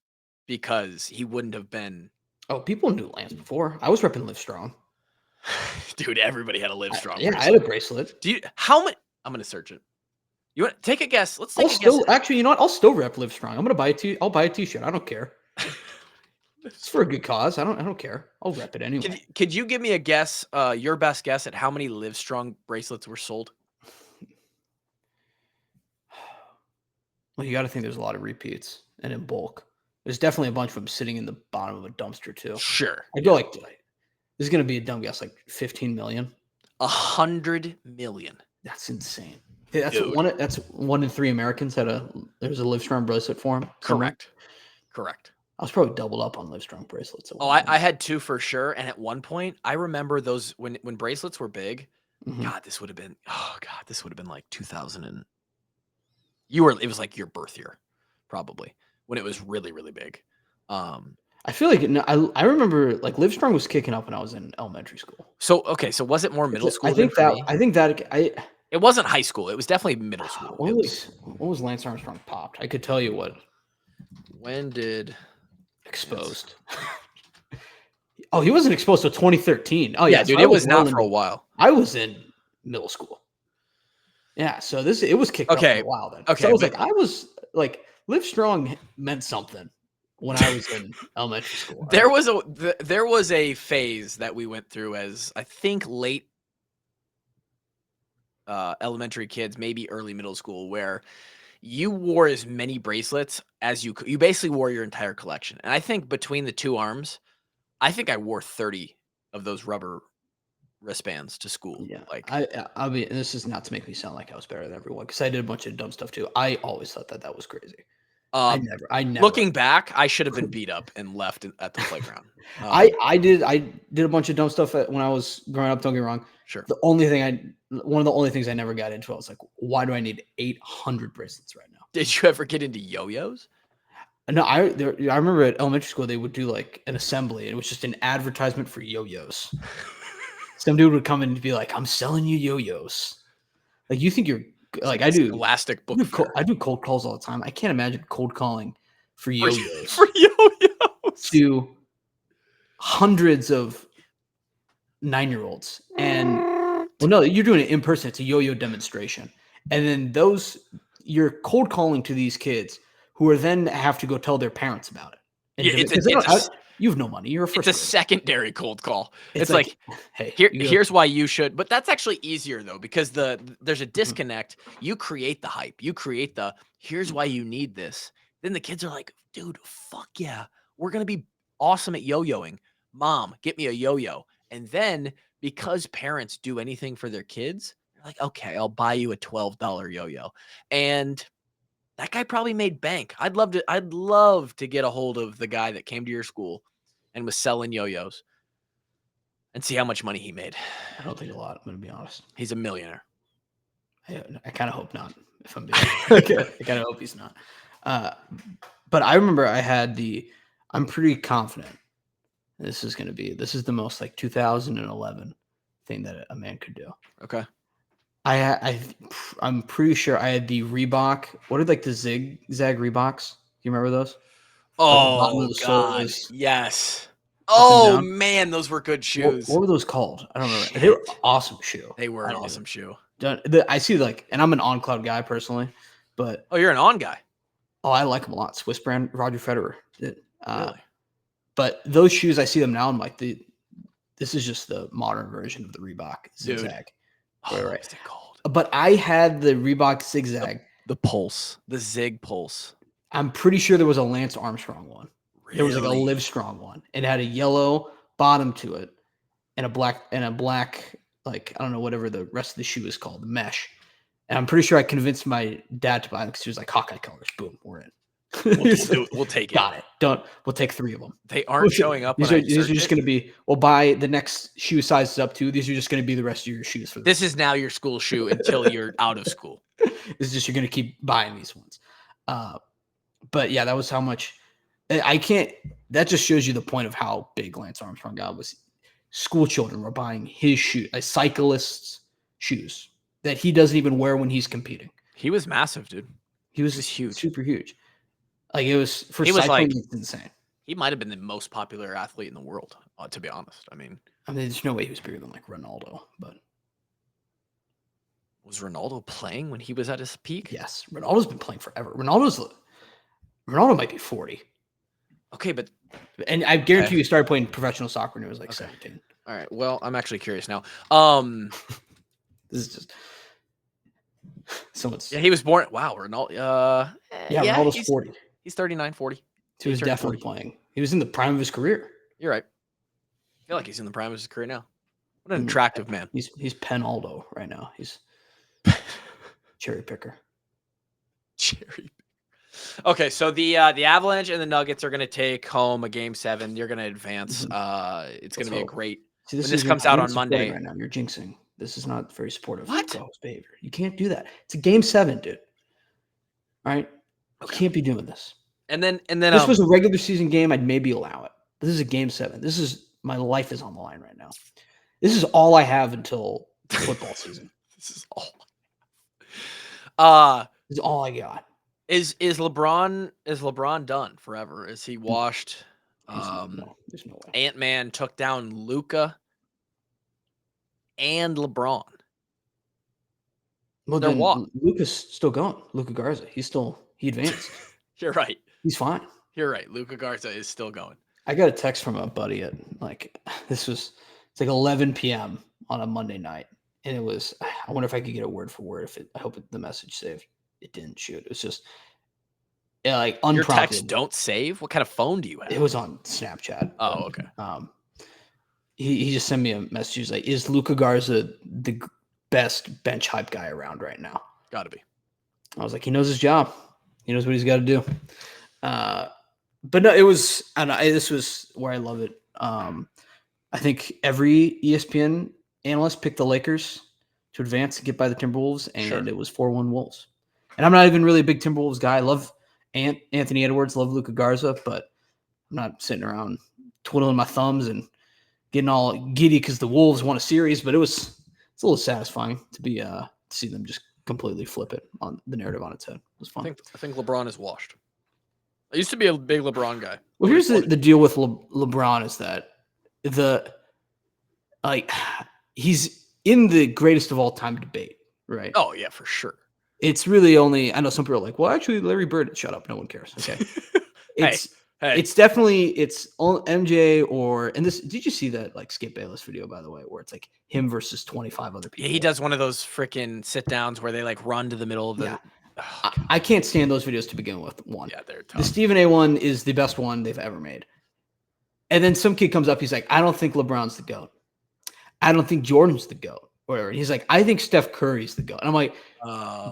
because he wouldn't have been.
Oh, people knew Lance before. I was repping Livestrong.
Dude, everybody had a Livestrong.
Yeah, I had a bracelet.
How many? I'm gonna search it. You want to take a guess? Let's take a guess.
Actually, you know what? I'll still rep Livestrong. I'm gonna buy I'll buy a t-shirt. I don't care. It's for a good cause. I don't care. I'll rep it anyway.
Could you give me a guess? Your best guess at how many Livestrong bracelets were sold?
Well, you got to think there's a lot of repeats and in bulk. There's definitely a bunch of them sitting in the bottom of a dumpster too.
Sure.
I go this is going to be a dumb guess, 15 million.
100 million.
That's insane. That's That's 1 in 3 Americans there was a Livestrong bracelet for him.
Correct.
I was probably doubled up on Livestrong bracelets.
I had 2 for sure. And at one point, I remember those when bracelets were big. Mm-hmm. God, this would have been like 2000 and it was like your birth year, probably. when it was really, really big.
I feel like I remember like Livestrong was kicking up when I was in elementary school.
So was it more middle school than for me?
I think that
It wasn't high school. It was definitely middle school.
when was Lance Armstrong popped? I could tell you what.
When did
exposed? Oh, he wasn't exposed till 2013. Oh
yeah, dude,
so
it was not for a while.
I was in middle school. Yeah, so it was kicked up for a while then.
Okay,
so I was like Livestrong meant something when I was in elementary school. Right?
There was a phase that we went through as I think late elementary kids, maybe early middle school, where you wore as many bracelets as you could. You basically wore your entire collection. And I think between the two arms, I think I wore 30 of those rubber wristbands to school.
Yeah,
like
I mean, this is not to make me sound like I was better than everyone because I did a bunch of dumb stuff too. I always thought that was crazy. I never.
Looking back, I should have been beat up and left at the playground.
I did a bunch of dumb stuff when I was growing up. Don't get me wrong.
Sure.
One of the only things I never got into, I was like, why do I need 800 bracelets right now?
Did you ever get into yo-yos?
No, I remember at elementary school they would do like an assembly, and it was just an advertisement for yo-yos. Some dude would come in and be like, "I'm selling you yo-yos." Like you think you're like I do.
Elastic book.
I do cold calls all the time. I can't imagine cold calling for yo-yos.
For yo-yos
to hundreds of 9-year-olds, and well, no, you're doing it in person. It's a yo-yo demonstration, and then you're cold calling to these kids who are then have to go tell their parents about it. And you have no money. You're a first.
It's a secondary cold call. It's like hey, here's why you should. But that's actually easier though because there's a disconnect. You create the hype. You create here's why you need this. Then the kids are like, dude, fuck yeah, we're gonna be awesome at yo-yoing. Mom, get me a yo-yo. And then because parents do anything for their kids, they're like, okay, I'll buy you a $12 yo-yo. And that guy probably made bank. I'd love to get a hold of the guy that came to your school and was selling yo-yos and see how much money he made.
I don't think a lot. I'm going to be honest.
He's a millionaire.
I kind of hope not. If I'm being honest. I kind of hope he's not. But I remember I'm pretty confident this is the most like 2011 thing that a man could do.
Okay.
I'm pretty sure I had the Reebok. What are like the Zigzag Reeboks? Do you remember those?
Oh, God. Yes. Oh, man, those were good shoes.
What were those called? I don't remember. Shit. They were an awesome shoe.
They were an awesome shoe.
I see and I'm an On Cloud guy personally, but
oh, you're an On guy.
Oh, I like them a lot. Swiss brand, Roger Federer.
Really?
But those shoes, I see them now. I'm like, this is just the modern version of the Reebok Zigzag.
Oh, right. What's it called?
But I had the Reebok Zigzag.
The Pulse. The Zig Pulse.
I'm pretty sure there was a Lance Armstrong one. Really? There was like a Livestrong one. It had a yellow bottom to it and a black, like, I don't know, whatever the rest of the shoe is called, the mesh. And I'm pretty sure I convinced my dad to buy them because he was like, Hawkeye colors. Boom, we're in.
We'll take it.
Got it. We'll take 3 of them.
They aren't showing up.
These are just going to be, we'll buy the next shoe sizes up to. These are just going to be the rest of your shoes.
This is now your school shoe until you're out of school.
It's just, you're going to keep buying these ones. But yeah, that was how much that just shows you the point of how big Lance Armstrong got. Was school children were buying his shoe, a cyclist's shoes that he doesn't even wear when he's competing.
He was massive, dude.
He was huge, super huge. Like it was for cycling, it's insane.
He might have been the most popular athlete in the world, to be honest. I mean,
there's no way he was bigger than like Ronaldo, but
was Ronaldo playing when he was at his peak?
Yes, Ronaldo's been playing forever. Ronaldo might be 40.
Okay,
and I guarantee you he started playing professional soccer when he was like 17.
All right. Well, I'm actually curious now.
This is just someone's.
Yeah, he was born. Wow, Ronaldo.
Ronaldo's 40.
He's 39, 40.
He was definitely playing. He was in the prime of his career.
You're right. I feel like he's in the prime of his career now. What an attractive man.
He's Penaldo right now. He's cherry picker.
Okay, so the Avalanche and the Nuggets are going to take home a Game 7. You're going to advance. It's going to be a great. When this comes out on Monday.
Right now, you're jinxing. This is not very supportive.
What?
Of behavior. You can't do that. It's a Game 7, dude. All right. You can't be doing this.
And then
If this was a regular season game, I'd maybe allow it. This is a game 7. My life is on the line right now. This is all I have until football season.
This is all.
This is all I got.
Is LeBron done forever? Is he washed?
No, there's no way.
Ant-Man took down Luka and LeBron.
Well, then Luka's still going. Luka Garza. He advanced.
You're right.
He's fine.
You're right. Luka Garza is still going.
I got a text from a buddy at it's like 11 p.m. on a Monday night. And it was, I wonder if I could get a word for word. I hope the message saved. It didn't shoot. It was just like unprompted.
Your texts don't save? What kind of phone do you have?
It was on Snapchat.
Oh, okay.
He just sent me a message. He's like, is Luka Garza the best bench hype guy around right now?
Gotta be.
I was like, he knows his job. He knows what he's got to do. But no, it was, this was where I love it. I think every ESPN analyst picked the Lakers to advance and get by the Timberwolves, and It was 4-1 Wolves. And I'm not even really a big Timberwolves guy. I love Anthony Edwards, love Luka Garza, but I'm not sitting around twiddling my thumbs and getting all giddy because the Wolves won a series. But it's a little satisfying to see them just completely flip it on the narrative on its head. It was fun.
I think LeBron is washed. I used to be a big LeBron guy.
Well, here's the deal with LeBron is that he's in the greatest of all time debate, right?
Oh yeah, for sure.
It's really only, I know some people are like, well, actually, Larry Bird. Shut up, no one cares. Okay, it's definitely it's MJ and this. Did you see that Skip Bayless video, by the way, where it's like him versus 25 other people?
Yeah, he does one of those freaking sit downs where they run to the middle of the.
Yeah. I can't stand those videos to begin with. One,
yeah, they're tough.
The Stephen A. one is the best one they've ever made. And then some kid comes up, he's like, I don't think LeBron's the GOAT. I don't think Jordan's the GOAT. Whatever. He's like, I think Steph Curry's the GOAT. And I'm like,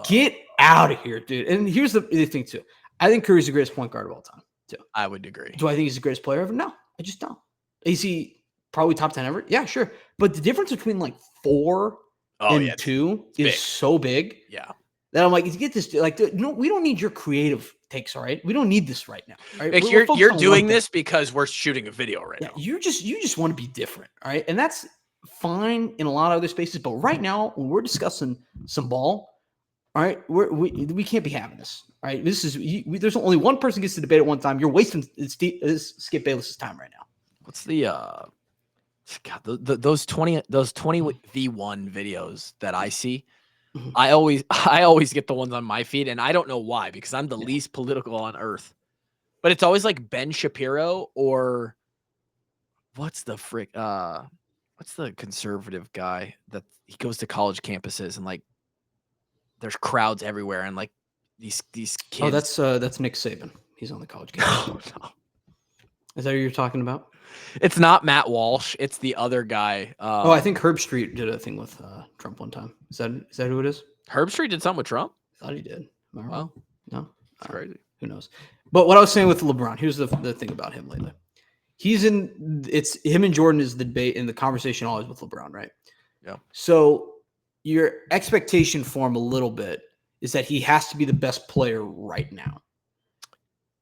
get out of here, dude. And here's the thing, too. I think Curry's the greatest point guard of all time, too.
I would agree.
Do I think he's the greatest player ever? No, I just don't. Is he probably top 10 ever? Yeah, sure. But the difference between 4 and 2 is big. So big.
Yeah.
That I'm like, you get this, no, we don't need your creative takes, all right? We don't need this right now. All right?
You're doing this because we're shooting a video right now.
You just want to be different, all right? And that's fine in a lot of other spaces, but right now when we're discussing some ball, all right, we can't be having this, all right? This is there's only one person gets to debate at one time. You're wasting Skip Bayless's time right now.
What's the those 20v1 videos that I see? Mm-hmm. I always get the ones on my feed, and I don't know why, because I'm the least political on earth. But it's always Ben Shapiro or what's the conservative guy that he goes to college campuses and there's crowds everywhere and these kids.
Oh, that's Nick Saban. He's on the college campus.
No.
Is that who you're talking about?
It's not Matt Walsh. It's the other guy.
I think Herb Street did a thing with Trump one time. Is that who it is?
Herb Street did something with Trump?
I thought he did. Am I wrong?
Well,
no.
That's crazy.
Who knows? But what I was saying with LeBron, here's the thing about him lately. It's him and Jordan is the debate and the conversation always with LeBron, right?
Yeah.
So your expectation for him a little bit is that he has to be the best player right now.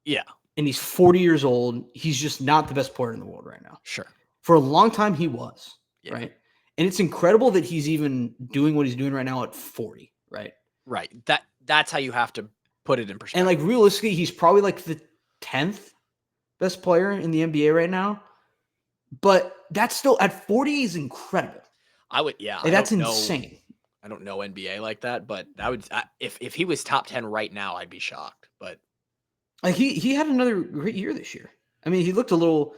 Yeah.
And he's 40 years old. He's just not the best player in the world right now.
Sure.
For a long time, he was, right? And it's incredible that he's even doing what he's doing right now at 40, right?
Right. That's how you have to put it in perspective.
And realistically, he's probably the 10th best player in the NBA right now. But that's still at 40 is incredible. That's insane.
I don't know NBA like that, but that would if he was top 10 right now, I'd be shocked. But
he had another great year this year. I mean, he looks a little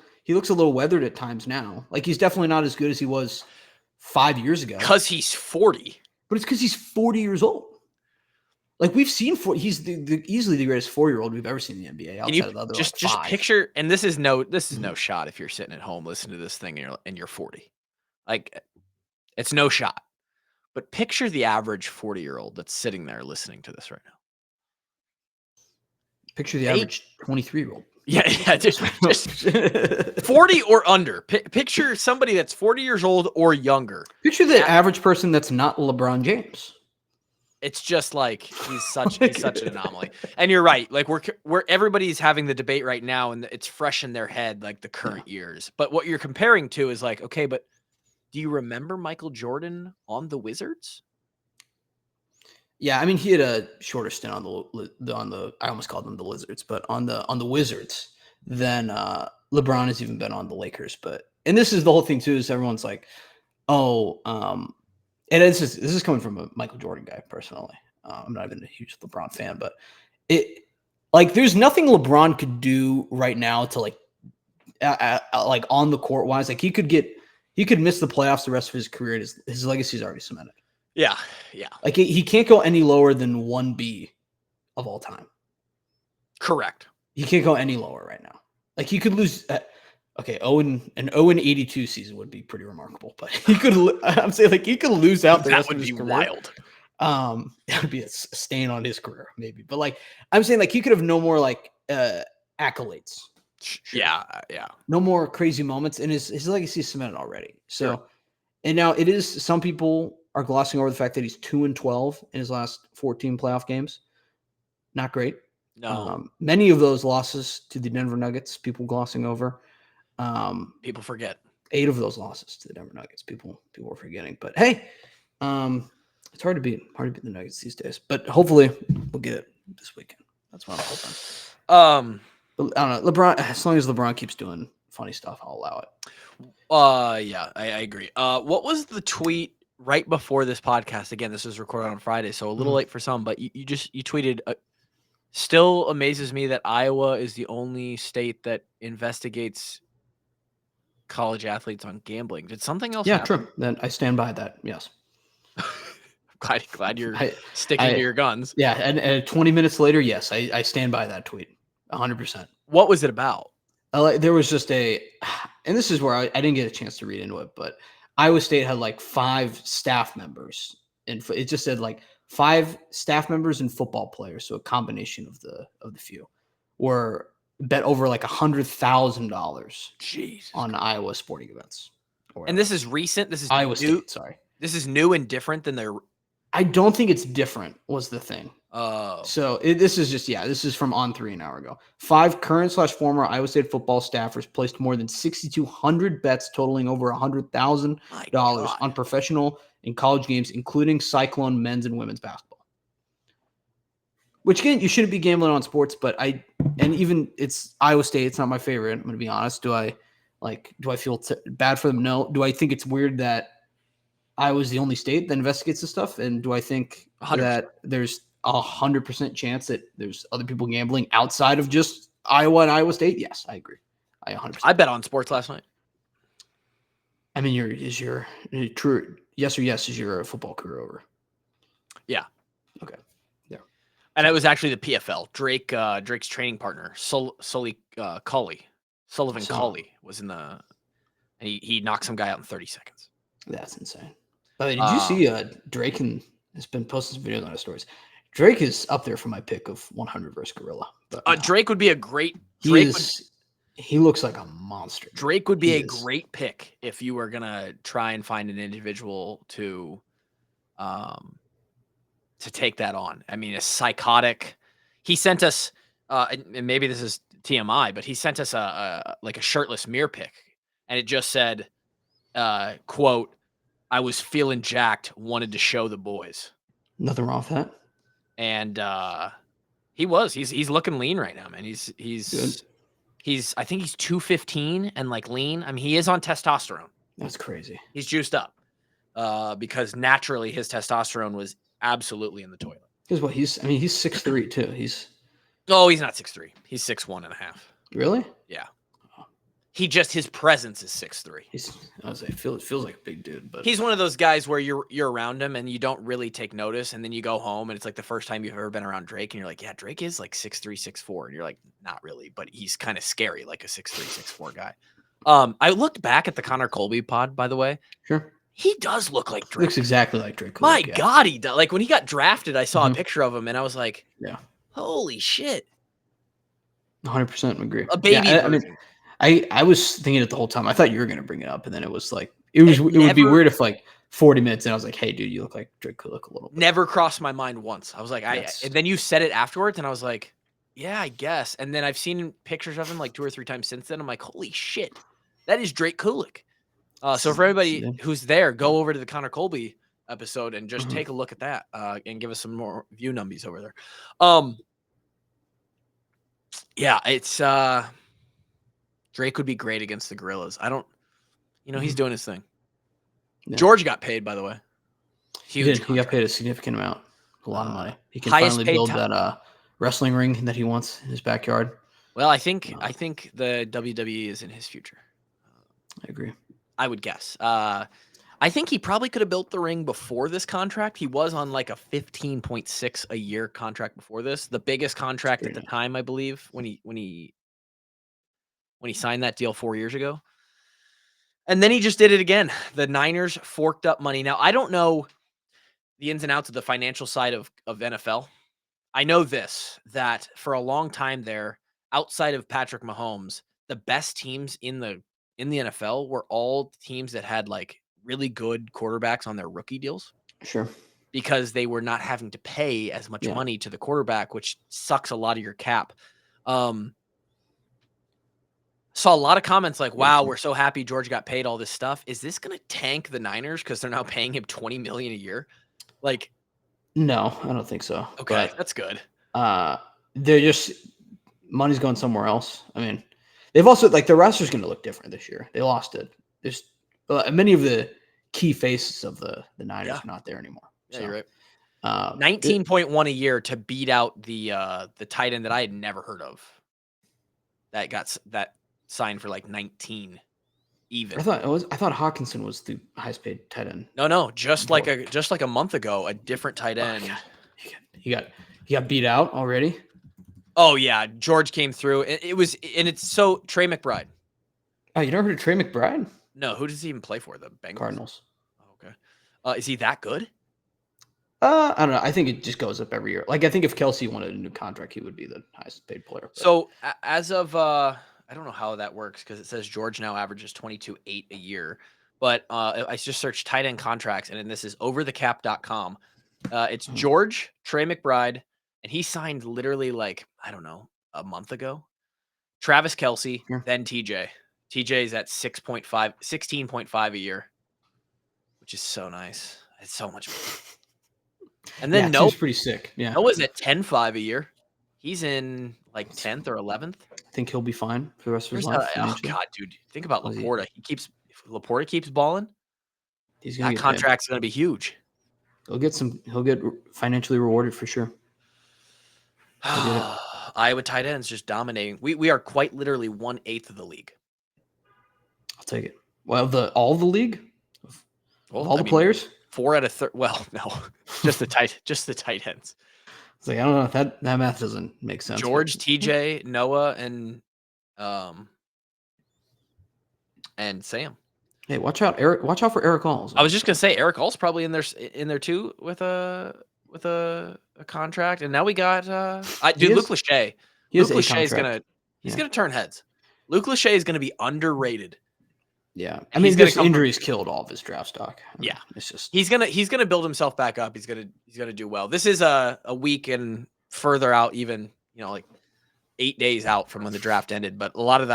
weathered at times now. He's definitely not as good as he was 5 years ago.
Because he's 40.
But it's because he's 40 years old. We've seen he's easily the greatest 4-year-old we've ever seen in the NBA. Outside of the other,
just picture, and this is no shot if you're sitting at home listening to this thing and you're 40. It's no shot. But picture the average 40-year-old that's sitting there listening to this right now.
Picture the average 23-year-old.
Yeah, just 40 or under. Picture somebody that's 40 years old or younger.
Picture the average person that's not LeBron James.
It's just like he's such an anomaly. And you're right. Like we're everybody's having the debate right now, and it's fresh in their head, like the current years. But what you're comparing to is like, okay, but do you remember Michael Jordan on the Wizards?
Yeah, I mean, he had a shorter stint on the I almost called them the Lizards, but on the Wizards than LeBron has even been on the Lakers. And this is the whole thing too, is everyone's like, oh, and this is coming from a Michael Jordan guy personally. I'm not even a huge LeBron fan, but there's nothing LeBron could do right now to like on the court wise. Like he could miss the playoffs the rest of his career, and his legacy is already cemented.
Yeah.
Like he can't go any lower than 1B of all time.
Correct.
He can't go any lower right now. Like he could lose. Okay, an 0-82 season would be pretty remarkable, but he could. I'm saying like he could lose out the rest of his career.
That would be wild.
That would be a stain on his career, maybe. But like I'm saying, like he could have no more like accolades.
Sure. Yeah.
No more crazy moments, and his legacy is cemented already. So, sure. And now it is. Some people are glossing over the fact that he's 2-12 in his last 14 playoff games. Not great.
No.
Many of those losses to the Denver Nuggets, people glossing over.
People forget
8 of those losses to the Denver Nuggets. People are forgetting. But hey, it's hard to beat the Nuggets these days. But hopefully we'll get it this weekend. That's what I'm hoping. I don't know. LeBron, as long as LeBron keeps doing funny stuff, I'll allow it.
Yeah, I agree. What was the tweet right before this podcast? Again, this was recorded on Friday, so a little late for some, but you tweeted, still amazes me that Iowa is the only state that investigates college athletes on gambling. Did something else happen?
True. Then I stand by that. Yes.
glad you're sticking to your guns.
Yeah, and 20 minutes later, yes, I stand by that tweet 100%.
What was it about?
There was just and this is where I didn't get a chance to read into it, but Iowa State had like 5 staff members, and it just said like 5 staff members and football players, so a combination of the few, were bet over like $100,000 on Iowa sporting events.
And this is recent. This is
Iowa State. Sorry,
this is new and different than their.
I don't think it's different. Was the thing.
Oh.
So this is from On3 an hour ago. 5 current/former Iowa State football staffers placed more than 6,200 bets totaling over $100,000 on professional and college games, including Cyclone men's and women's basketball. Which again, you shouldn't be gambling on sports, but even it's Iowa State. It's not my favorite. I'm going to be honest. Do I feel bad for them? No. Do I think it's weird that Iowa's the only state that investigates this stuff? And do I think 100%. That there's 100% chance that there's other people gambling outside of just Iowa and Iowa State? Yes, I agree. I 100%.
I bet on sports last night.
I mean, is your true yes or yes is your football career over?
Yeah.
Okay. Yeah.
And it was actually the PFL. Drake's training partner, Sullivan Cauley was in the. And he knocked some guy out in 30 seconds.
That's insane. By the way, did you see Drake has been posting some videos on his stories? Drake is up there for my pick of 100 versus Gorilla. But
Drake would be a great.
He looks like a monster.
Drake would be a great pick if you were gonna try and find an individual to take that on. I mean, a psychotic. He sent us, and maybe this is TMI, but he sent us a shirtless mirror pic, and it just said, "quote I was feeling jacked, wanted to show the boys."
Nothing wrong with that.
And he's looking lean right now, man. He's I think he's 215 and like lean. I mean, he is on testosterone.
That's crazy.
He's juiced up because naturally his testosterone was absolutely in the toilet.
Because what he's 6'3" too. He's
not 6'3". He's 6'1" and a half.
Really?
Yeah. His presence is 6'3".
It feels like a big dude, but
he's one of those guys where you're around him and you don't really take notice, and then you go home and it's like the first time you've ever been around Drake, and you're like, yeah, Drake is like 6'3", 6'4", and you're like, not really, but he's kind of scary, like a 6'3", 6'4" guy. I looked back at the Connor Colby pod, by the way.
Sure.
He does look like Drake.
Looks exactly like Drake.
My God, he does. Like when he got drafted, I saw a picture of him and I was like,
yeah,
holy shit.
100% agree.
A baby.
Yeah, I mean, I was thinking it the whole time. I thought you were going to bring it up, and then it was like it would be weird if like 40 minutes in, I was like, hey, dude, you look like Drake Kulik a little bit.
Never crossed my mind once. I was like, and then you said it afterwards, and I was like, yeah, I guess. And then I've seen pictures of him like 2 or 3 times since then. I'm like, holy shit, that is Drake Kulik. So for everybody who's there, go over to the Connor Colby episode and just take a look at that and give us some more view numbies over there. Yeah, it's Drake would be great against the Gorillas. I don't, he's doing his thing. Yeah. George got paid, by the way.
Huge. He got paid a significant amount, a lot of money. He can finally build that wrestling ring that he wants in his backyard.
Well, I think the WWE is in his future.
I agree.
I would guess. I think he probably could have built the ring before this contract. He was on like a 15.6 a year contract before this, the biggest contract at the time, I believe, when he signed that deal 4 years ago. And then he just did it again. The Niners forked up money. Now, I don't know the ins and outs of the financial side of NFL. I know this, that for a long time there, outside of Patrick Mahomes, the best teams in the NFL were all teams that had like really good quarterbacks on their rookie deals.
Sure.
Because they were not having to pay as much money to the quarterback, which sucks a lot of your cap. Saw a lot of comments like, wow, we're so happy George got paid all this stuff. Is this going to tank the Niners because they're now paying him $20 million a year? Like,
no, I don't think so.
Okay, that's good.
They're just money's going somewhere else. I mean, they've also like the roster's going to look different this year. They lost it. There's many of the key faces of the Niners are not there anymore.
Yeah, you're right. 19.1 a year to beat out the tight end that I had never heard of. That signed for like 19 even.
I thought Hawkinson was the highest paid tight end.
No, just like a month ago, a different tight end.
He got beat out already.
Oh yeah, George came through. It's so Trey McBride.
Oh, you never heard of Trey McBride?
No, who does he even play for? The Bengals?
Cardinals.
Okay. Is he that good?
I don't know. I think it just goes up every year. Like I think if Kelsey wanted a new contract, he would be the highest paid player. But.
So as of I don't know how that works because it says George now averages 22.8 a year. But I just searched tight end contracts, and this is overthecap.com. It's George, Trey McBride, and he signed literally like, I don't know, a month ago. Travis Kelce, then TJ. TJ is at 16.5 a year, which is so nice. It's so much money. And then Noah's
pretty sick. Yeah.
Noah's at 10.5 a year. He's in like 10th or 11th.
I think he'll be fine for the rest of his life.
Oh God, dude. Think about Laporta. If Laporta keeps balling, that contract's going to be huge.
He'll get financially rewarded for sure.
Iowa tight ends just dominating. We are quite literally 1/8 of the league.
I'll take it. Well, all the league? All the players?
4 out of 30. Well, no, just the tight ends.
It's like I don't know if that math doesn't make sense.
George, TJ, Noah, and Sam.
Hey, watch out, Eric! Watch out for Eric Alls.
I was just gonna say Eric Alls probably in there too with a contract, and now we got Luke Lachey. Luke Lachey is gonna turn heads. Luke Lachey is gonna be underrated.
Yeah, I mean, this injuries killed all of his draft stock.
Yeah, it's just he's gonna build himself back up. He's gonna do well. This is a week and further out, even like 8 days out from when the draft ended. But a lot of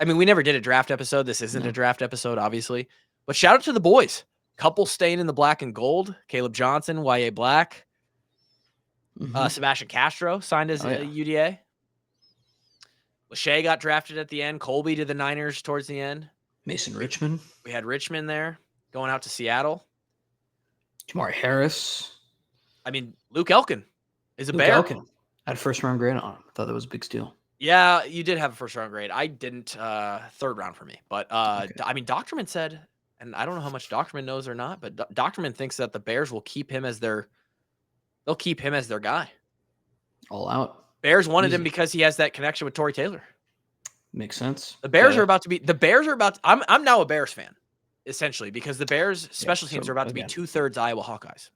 we never did a draft episode. This isn't a draft episode, obviously. But shout out to the boys. Couple staying in the black and gold. Caleb Johnson, YA Black. Sebastian Castro signed as a UDA. Lachey got drafted at the end. Colby to the Niners towards the end.
Mason Richmond.
We had Richmond there going out to Seattle.
Jamari Harris.
I mean, Luke Elkin is a Bear.
Elkin had a first-round grade on him. I thought that was a big steal.
Yeah, you did have a first-round grade. I didn't. Third round for me. But, Doctorman said, and I don't know how much Doctorman knows or not, but Doctorman thinks that the Bears will keep him as their guy.
All out.
Bears wanted him because he has that connection with Torrey Taylor.
Makes sense.
The Bears are about to be. I'm now a Bears fan, essentially, because the Bears special teams are about to be 2/3 Iowa Hawkeyes.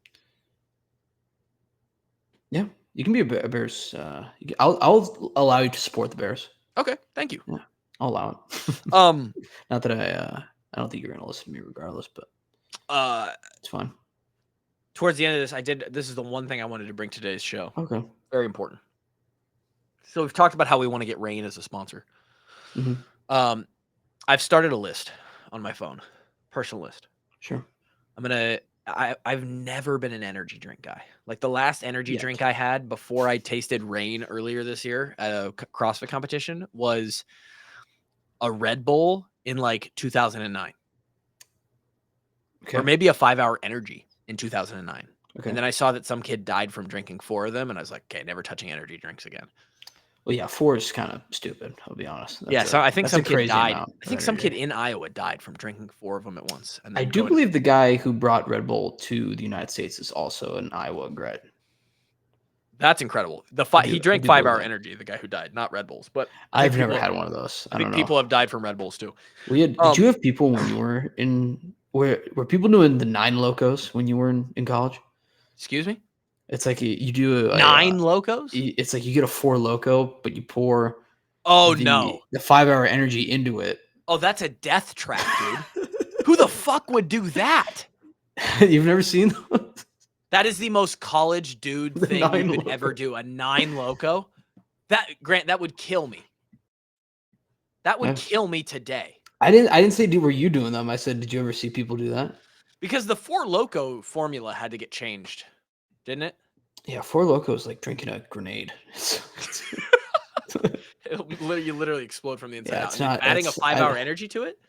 Yeah, you can be a Bears. I'll allow you to support the Bears.
Okay, thank you.
Yeah, I'll allow it. Not that I don't think you're gonna listen to me regardless, but It's fine.
Towards the end of this, this is the one thing I wanted to bring to today's show.
Okay.
Very important. So we've talked about how we want to get Rain as a sponsor.
Mm-hmm.
I've started a list on my phone, personal list.
Sure.
I've never been an energy drink guy. Like the last energy drink I had before I tasted Rain earlier this year at a CrossFit competition was a Red Bull in like 2009. Okay. Or maybe a 5-hour energy in 2009. Okay. And then I saw that some kid died from drinking 4 of them, and I was like, okay, never touching energy drinks again.
Well, yeah, 4 is kind of stupid, I'll be honest.
So I think some kid died. I think some kid in Iowa died from drinking 4 of them at once. And
I do believe the guy who brought Red Bull to the United States is also an Iowa grad.
That's incredible. He drank 5-hour energy, the guy who died, not Red Bulls. But
I've never had one of those.
I think people have died from Red Bulls too.
Did you have people when you were in were people doing the 9 locos when you were in college?
Excuse me?
It's like you do
9 locos?
It's like you get a 4 loco, but you pour
the
5-hour energy into it.
Oh, that's a death trap, dude. Who the fuck would do that?
You've never seen those?
That is the most college dude thing you could ever do. A 9 loco. Grant, that would kill me. That would kill me today.
I didn't say were you doing them. I said, did you ever see people do that?
Because the 4 loco formula had to get changed, didn't it?
Yeah, 4 loco is like drinking a grenade.
You literally explode from the inside out.
It's not
adding a 5-hour energy to it.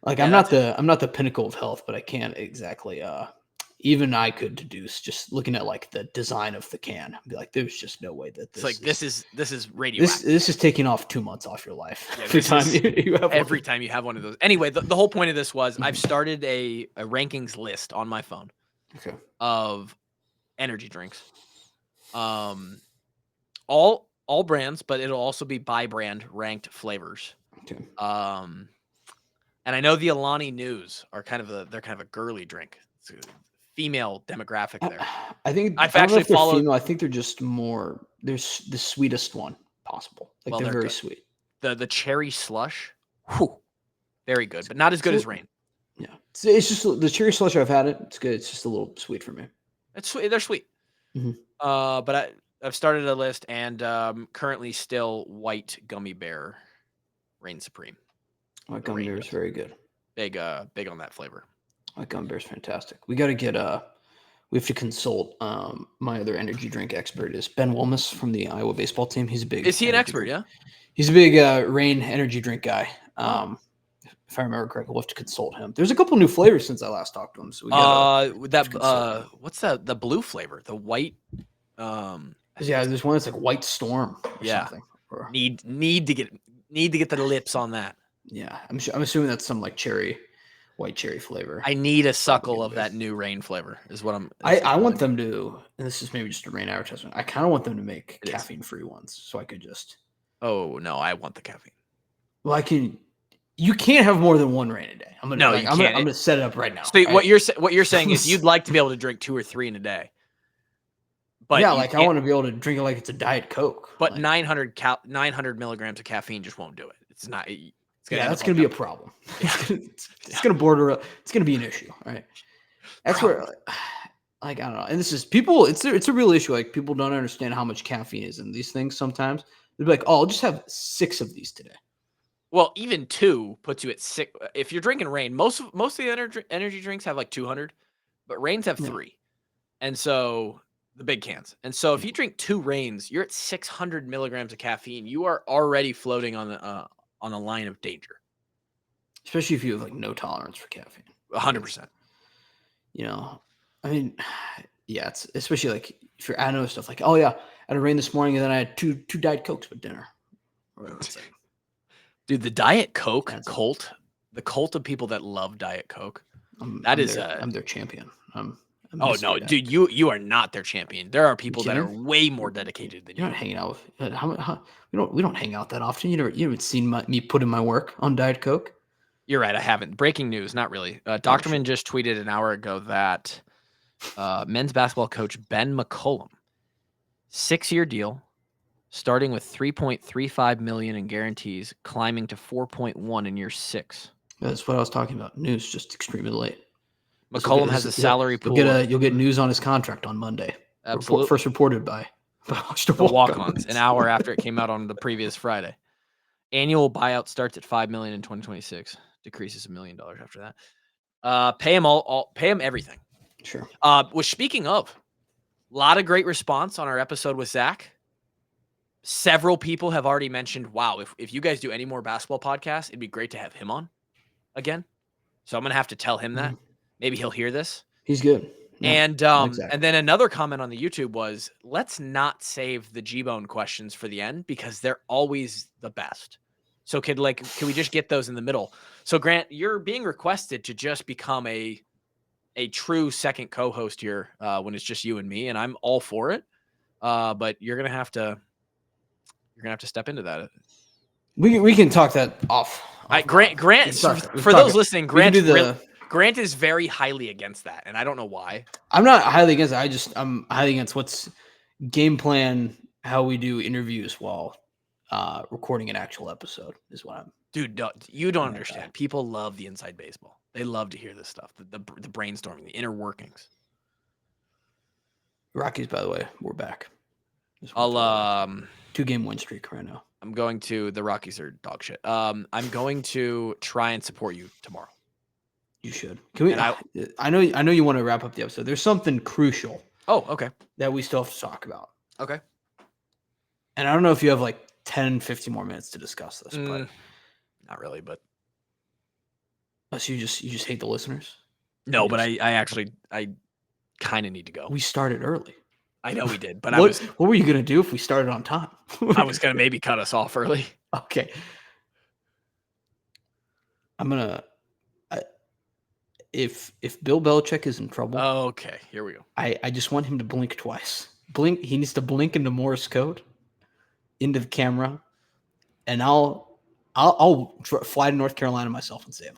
Like I'm not the pinnacle of health, but I can't exactly. Even I could deduce just looking at like the design of the can. I'd be like, there's just no way that this.
It's like this is radioactive.
This is taking off 2 months off your life
every time you have one of those. Anyway, the whole point of this was I've started a rankings list on my phone.
Okay.
Of energy drinks. All brands, but it'll also be by brand ranked flavors.
Okay.
And I know the Alani News are kind of a girly drink. It's a female demographic there.
I think
I've actually followed.
Female, I think they're just more. They're the sweetest one possible. Like they're very sweet.
The cherry slush, very good, but not as good as Rain.
Yeah, it's just the cherry slush. I've had it. It's good. It's just a little sweet for me.
It's sweet. They're sweet.
Mm-hmm.
But I've started a list and currently still white gummy bear Reign Supreme.
White gummy bear is very good.
Big on that flavor.
White gummy bear is fantastic. We got to get we have to consult my other energy drink expert is Ben Wilmus from the Iowa baseball team. He's a big.
Is he an expert? Yeah.
He's a big Reign energy drink guy. If I remember correctly, we'll have to consult him. There's a couple new flavors since I last talked to him. So we got
what's that? The blue flavor, the white.
There's one that's like White Storm. Or something. Or,
need to get the lips on that.
Yeah, I'm assuming that's some like white cherry flavor.
I need a suckle of that new Reign flavor. Is what
I want them to. And this is maybe just a Reign advertisement. I kind of want them to make caffeine-free ones, so I could just.
Oh no, I want the caffeine.
Well, I can. You can't have more than 1 Reign a day. I'm gonna set it up right now.
So right? What you're saying is you'd like to be able to drink 2 or 3 in a day. But
yeah, like I want to be able to drink it like it's a Diet Coke.
But 900 milligrams of caffeine just won't do it. It's not.
That's going to be a problem. It's going to border. It's going to be an issue, right? That's where, like, I don't know. And this is people. It's a real issue. Like people don't understand how much caffeine is in these things. Sometimes they'll be like, "Oh, I'll just have 6 of these today."
Well, even 2 puts you at 6. If you're drinking Reign, most of the energy drinks have like 200, but Reigns have 3, and so the big cans. And so if you drink 2 Reigns, you're at 600 milligrams of caffeine. You are already floating on the line of danger.
Especially if you have like no tolerance for caffeine.
100%.
You know, I mean, yeah, it's especially like if you're adding stuff like, oh yeah, I had a Reign this morning and then I had two Diet Cokes with dinner.
Dude, the Diet Coke cult, the cult of people that love Diet Coke.
I'm their champion.
Oh no, dude, you are not their champion. There are people that are way more dedicated than you.
You're not hanging out with we don't hang out that often. You haven't seen me put in my work on Diet Coke.
You're right, I haven't. Breaking news, not really. Doctorman just tweeted an hour ago that men's basketball coach Ben McCollum, 6-year deal, starting with $3.35 million in guarantees, climbing to $4.1 in year 6.
That's what I was talking about. News just extremely late.
McCollum has a salary pool.
You'll get news on his contract on Monday.
Absolutely.
First reported by
the walk-ons an hour after it came out on the previous Friday. Annual buyout starts at $5 million in 2026. Decreases $1 million after that. Pay him pay him everything.
Sure.
Speaking of, a lot of great response on our episode with Zach. Several people have already mentioned, wow, if you guys do any more basketball podcasts, it'd be great to have him on again. So I'm going to have to tell him that. Maybe he'll hear this.
He's good.
No, and then another comment on the YouTube was, let's not save the G-Bone questions for the end because they're always the best. So can we just get those in the middle? So Grant, you're being requested to just become a true second co-host here when it's just you and me, and I'm all for it. But you're gonna have to step into that.
We can talk that off.
Grant for those listening, Grant is very highly against that, and I don't know why.
I'm not highly against it. I'm highly against what's game plan, how we do interviews while recording an actual episode is what I'm.
Dude, you don't understand. People love the inside baseball. They love to hear this stuff, the brainstorming, the inner workings.
Rockies, by the way, we're back.
I'll
2-game win streak right now.
I'm going to the Rockies are dog shit. I'm going to try and support you tomorrow.
You should. Can we? I know you want to wrap up the episode. There's something crucial.
Oh, okay.
That we still have to talk about.
Okay.
And I don't know if you have like 10, 15 more minutes to discuss this, but
not really. But
so you just hate the listeners?
No, but I actually kind of need to go.
We started early.
I know we did, but
what were you gonna do if we started on time?
I was gonna maybe cut us off early.
Okay. I'm gonna. If Bill Belichick is in trouble,
okay, here we go.
I just want him to blink twice. He needs to blink into Morse code, into the camera, and I'll fly to North Carolina myself and save him.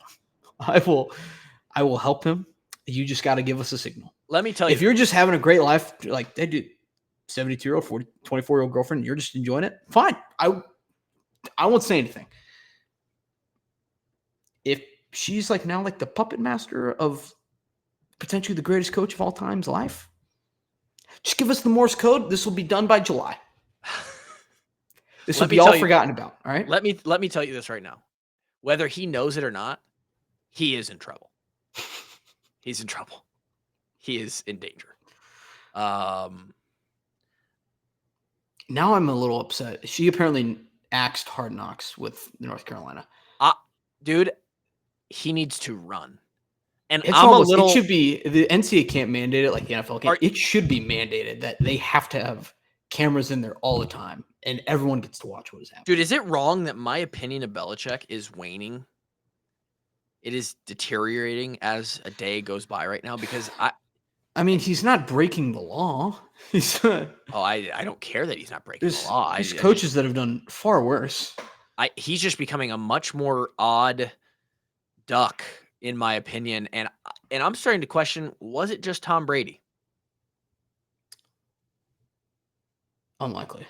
I will help him. You just got to give us a signal.
Let me tell you,
if you're just having a great life, like they do, 72-year-old, 24-year-old girlfriend, you're just enjoying it. Fine. I won't say anything. If she's like now like the puppet master of potentially the greatest coach of all time's life, just give us the Morse code. This will be done by July. This will be all forgotten about. All right.
Let me tell you this right now. Whether he knows it or not, he is in trouble. He's in trouble. He is in danger.
Now I'm a little upset. She apparently axed Hard Knocks with North Carolina.
Dude, he needs to run. And
it should be, the NCAA can't mandate it like the NFL can. It should be mandated that they have to have cameras in there all the time and everyone gets to watch what is happening.
Dude, is it wrong that my opinion of Belichick is waning? It is deteriorating as a day goes by right now because
I mean, he's not breaking the law.
I don't care that he's not breaking the law.
There's coaches that have done far worse.
He's just becoming a much more odd duck, in my opinion. And I'm starting to question, was it just Tom Brady?
Unlikely.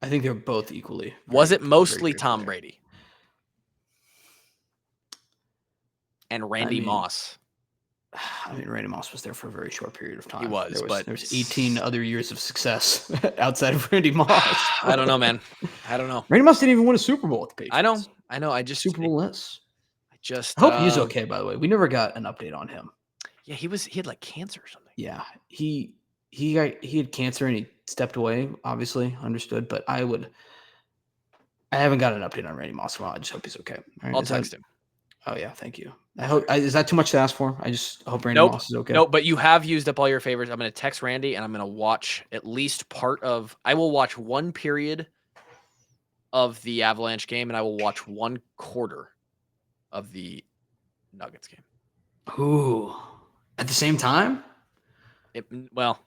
I think they're both equally.
Was it mostly Tom Brady? And Randy Moss.
I mean, Randy Moss was there for a very short period of time.
He was, but
there's 18 other years of success outside of Randy Moss.
I don't know, man. I don't know.
Randy Moss didn't even win a Super Bowl with the Patriots.
I know. I just
Super Bowl less.
I
hope he's okay. By the way, we never got an update on him.
Yeah, he had like cancer or something.
Yeah, he had cancer and he stepped away. Obviously, understood. But I haven't got an update on Randy Moss. Well, I just hope he's okay. Right?
I'll text him.
Oh yeah, thank you. I hope. Is that too much to ask for? I just hope Randy Moss is okay.
Nope. But you have used up all your favorites. I'm going to text Randy and I'm going to watch at least I will watch one period of the Avalanche game and I will watch one quarter of the Nuggets game.
Ooh, at the same time?
Well,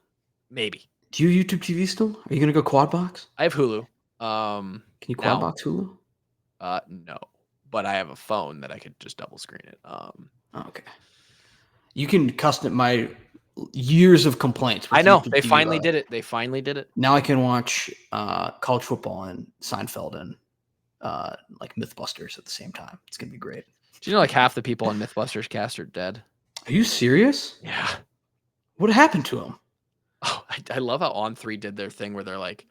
maybe.
Do you YouTube TV still? Are you going to go quad box?
I have Hulu.
Can you quad box Hulu?
No. But I have a phone that I could just double screen it.
Okay. You can custom my years of complaints.
I know. They finally did it.
Now I can watch college football and Seinfeld and like Mythbusters at the same time. It's going to be great.
Do you know like half the people on Mythbusters cast are dead?
Are you serious?
Yeah.
What happened to him?
Oh, I love how On3 did their thing where they're like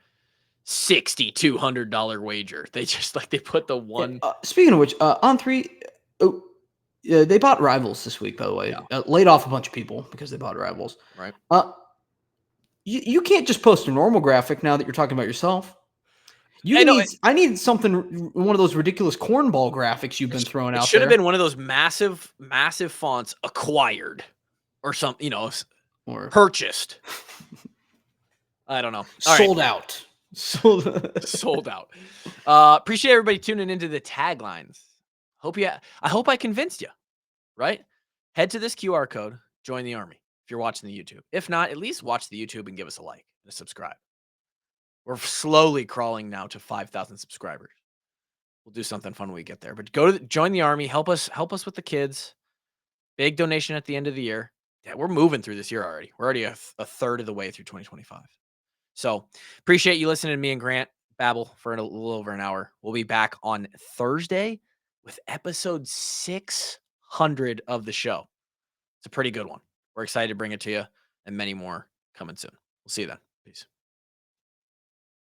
$6,200 wager. They just like they put the one.
Speaking of which, On3, they bought Rivals this week, by the way.
Yeah.
Laid off a bunch of people because they bought Rivals.
Right.
You can't just post a normal graphic now that you're talking about yourself. I need something, one of those ridiculous cornball graphics you've been throwing out there.
It should have been one of those massive fonts acquired or something, or purchased. I don't know.
Sold out.
Sold out. Appreciate everybody tuning into the taglines. I hope I convinced you, right? Head to this QR code, join the army if you're watching the YouTube. If not, at least watch the YouTube and give us a like and a subscribe. We're slowly crawling now to 5,000 subscribers. We'll do something fun when we get there. But join the army. Help us with the kids. Big donation at the end of the year. Yeah, we're moving through this year already. We're already a third of the way through 2025. So appreciate you listening to me and Grant babble for a little over an hour. We'll be back on Thursday with episode 600 of the show. It's a pretty good one. We're excited to bring it to you and many more coming soon. We'll see you then. Peace.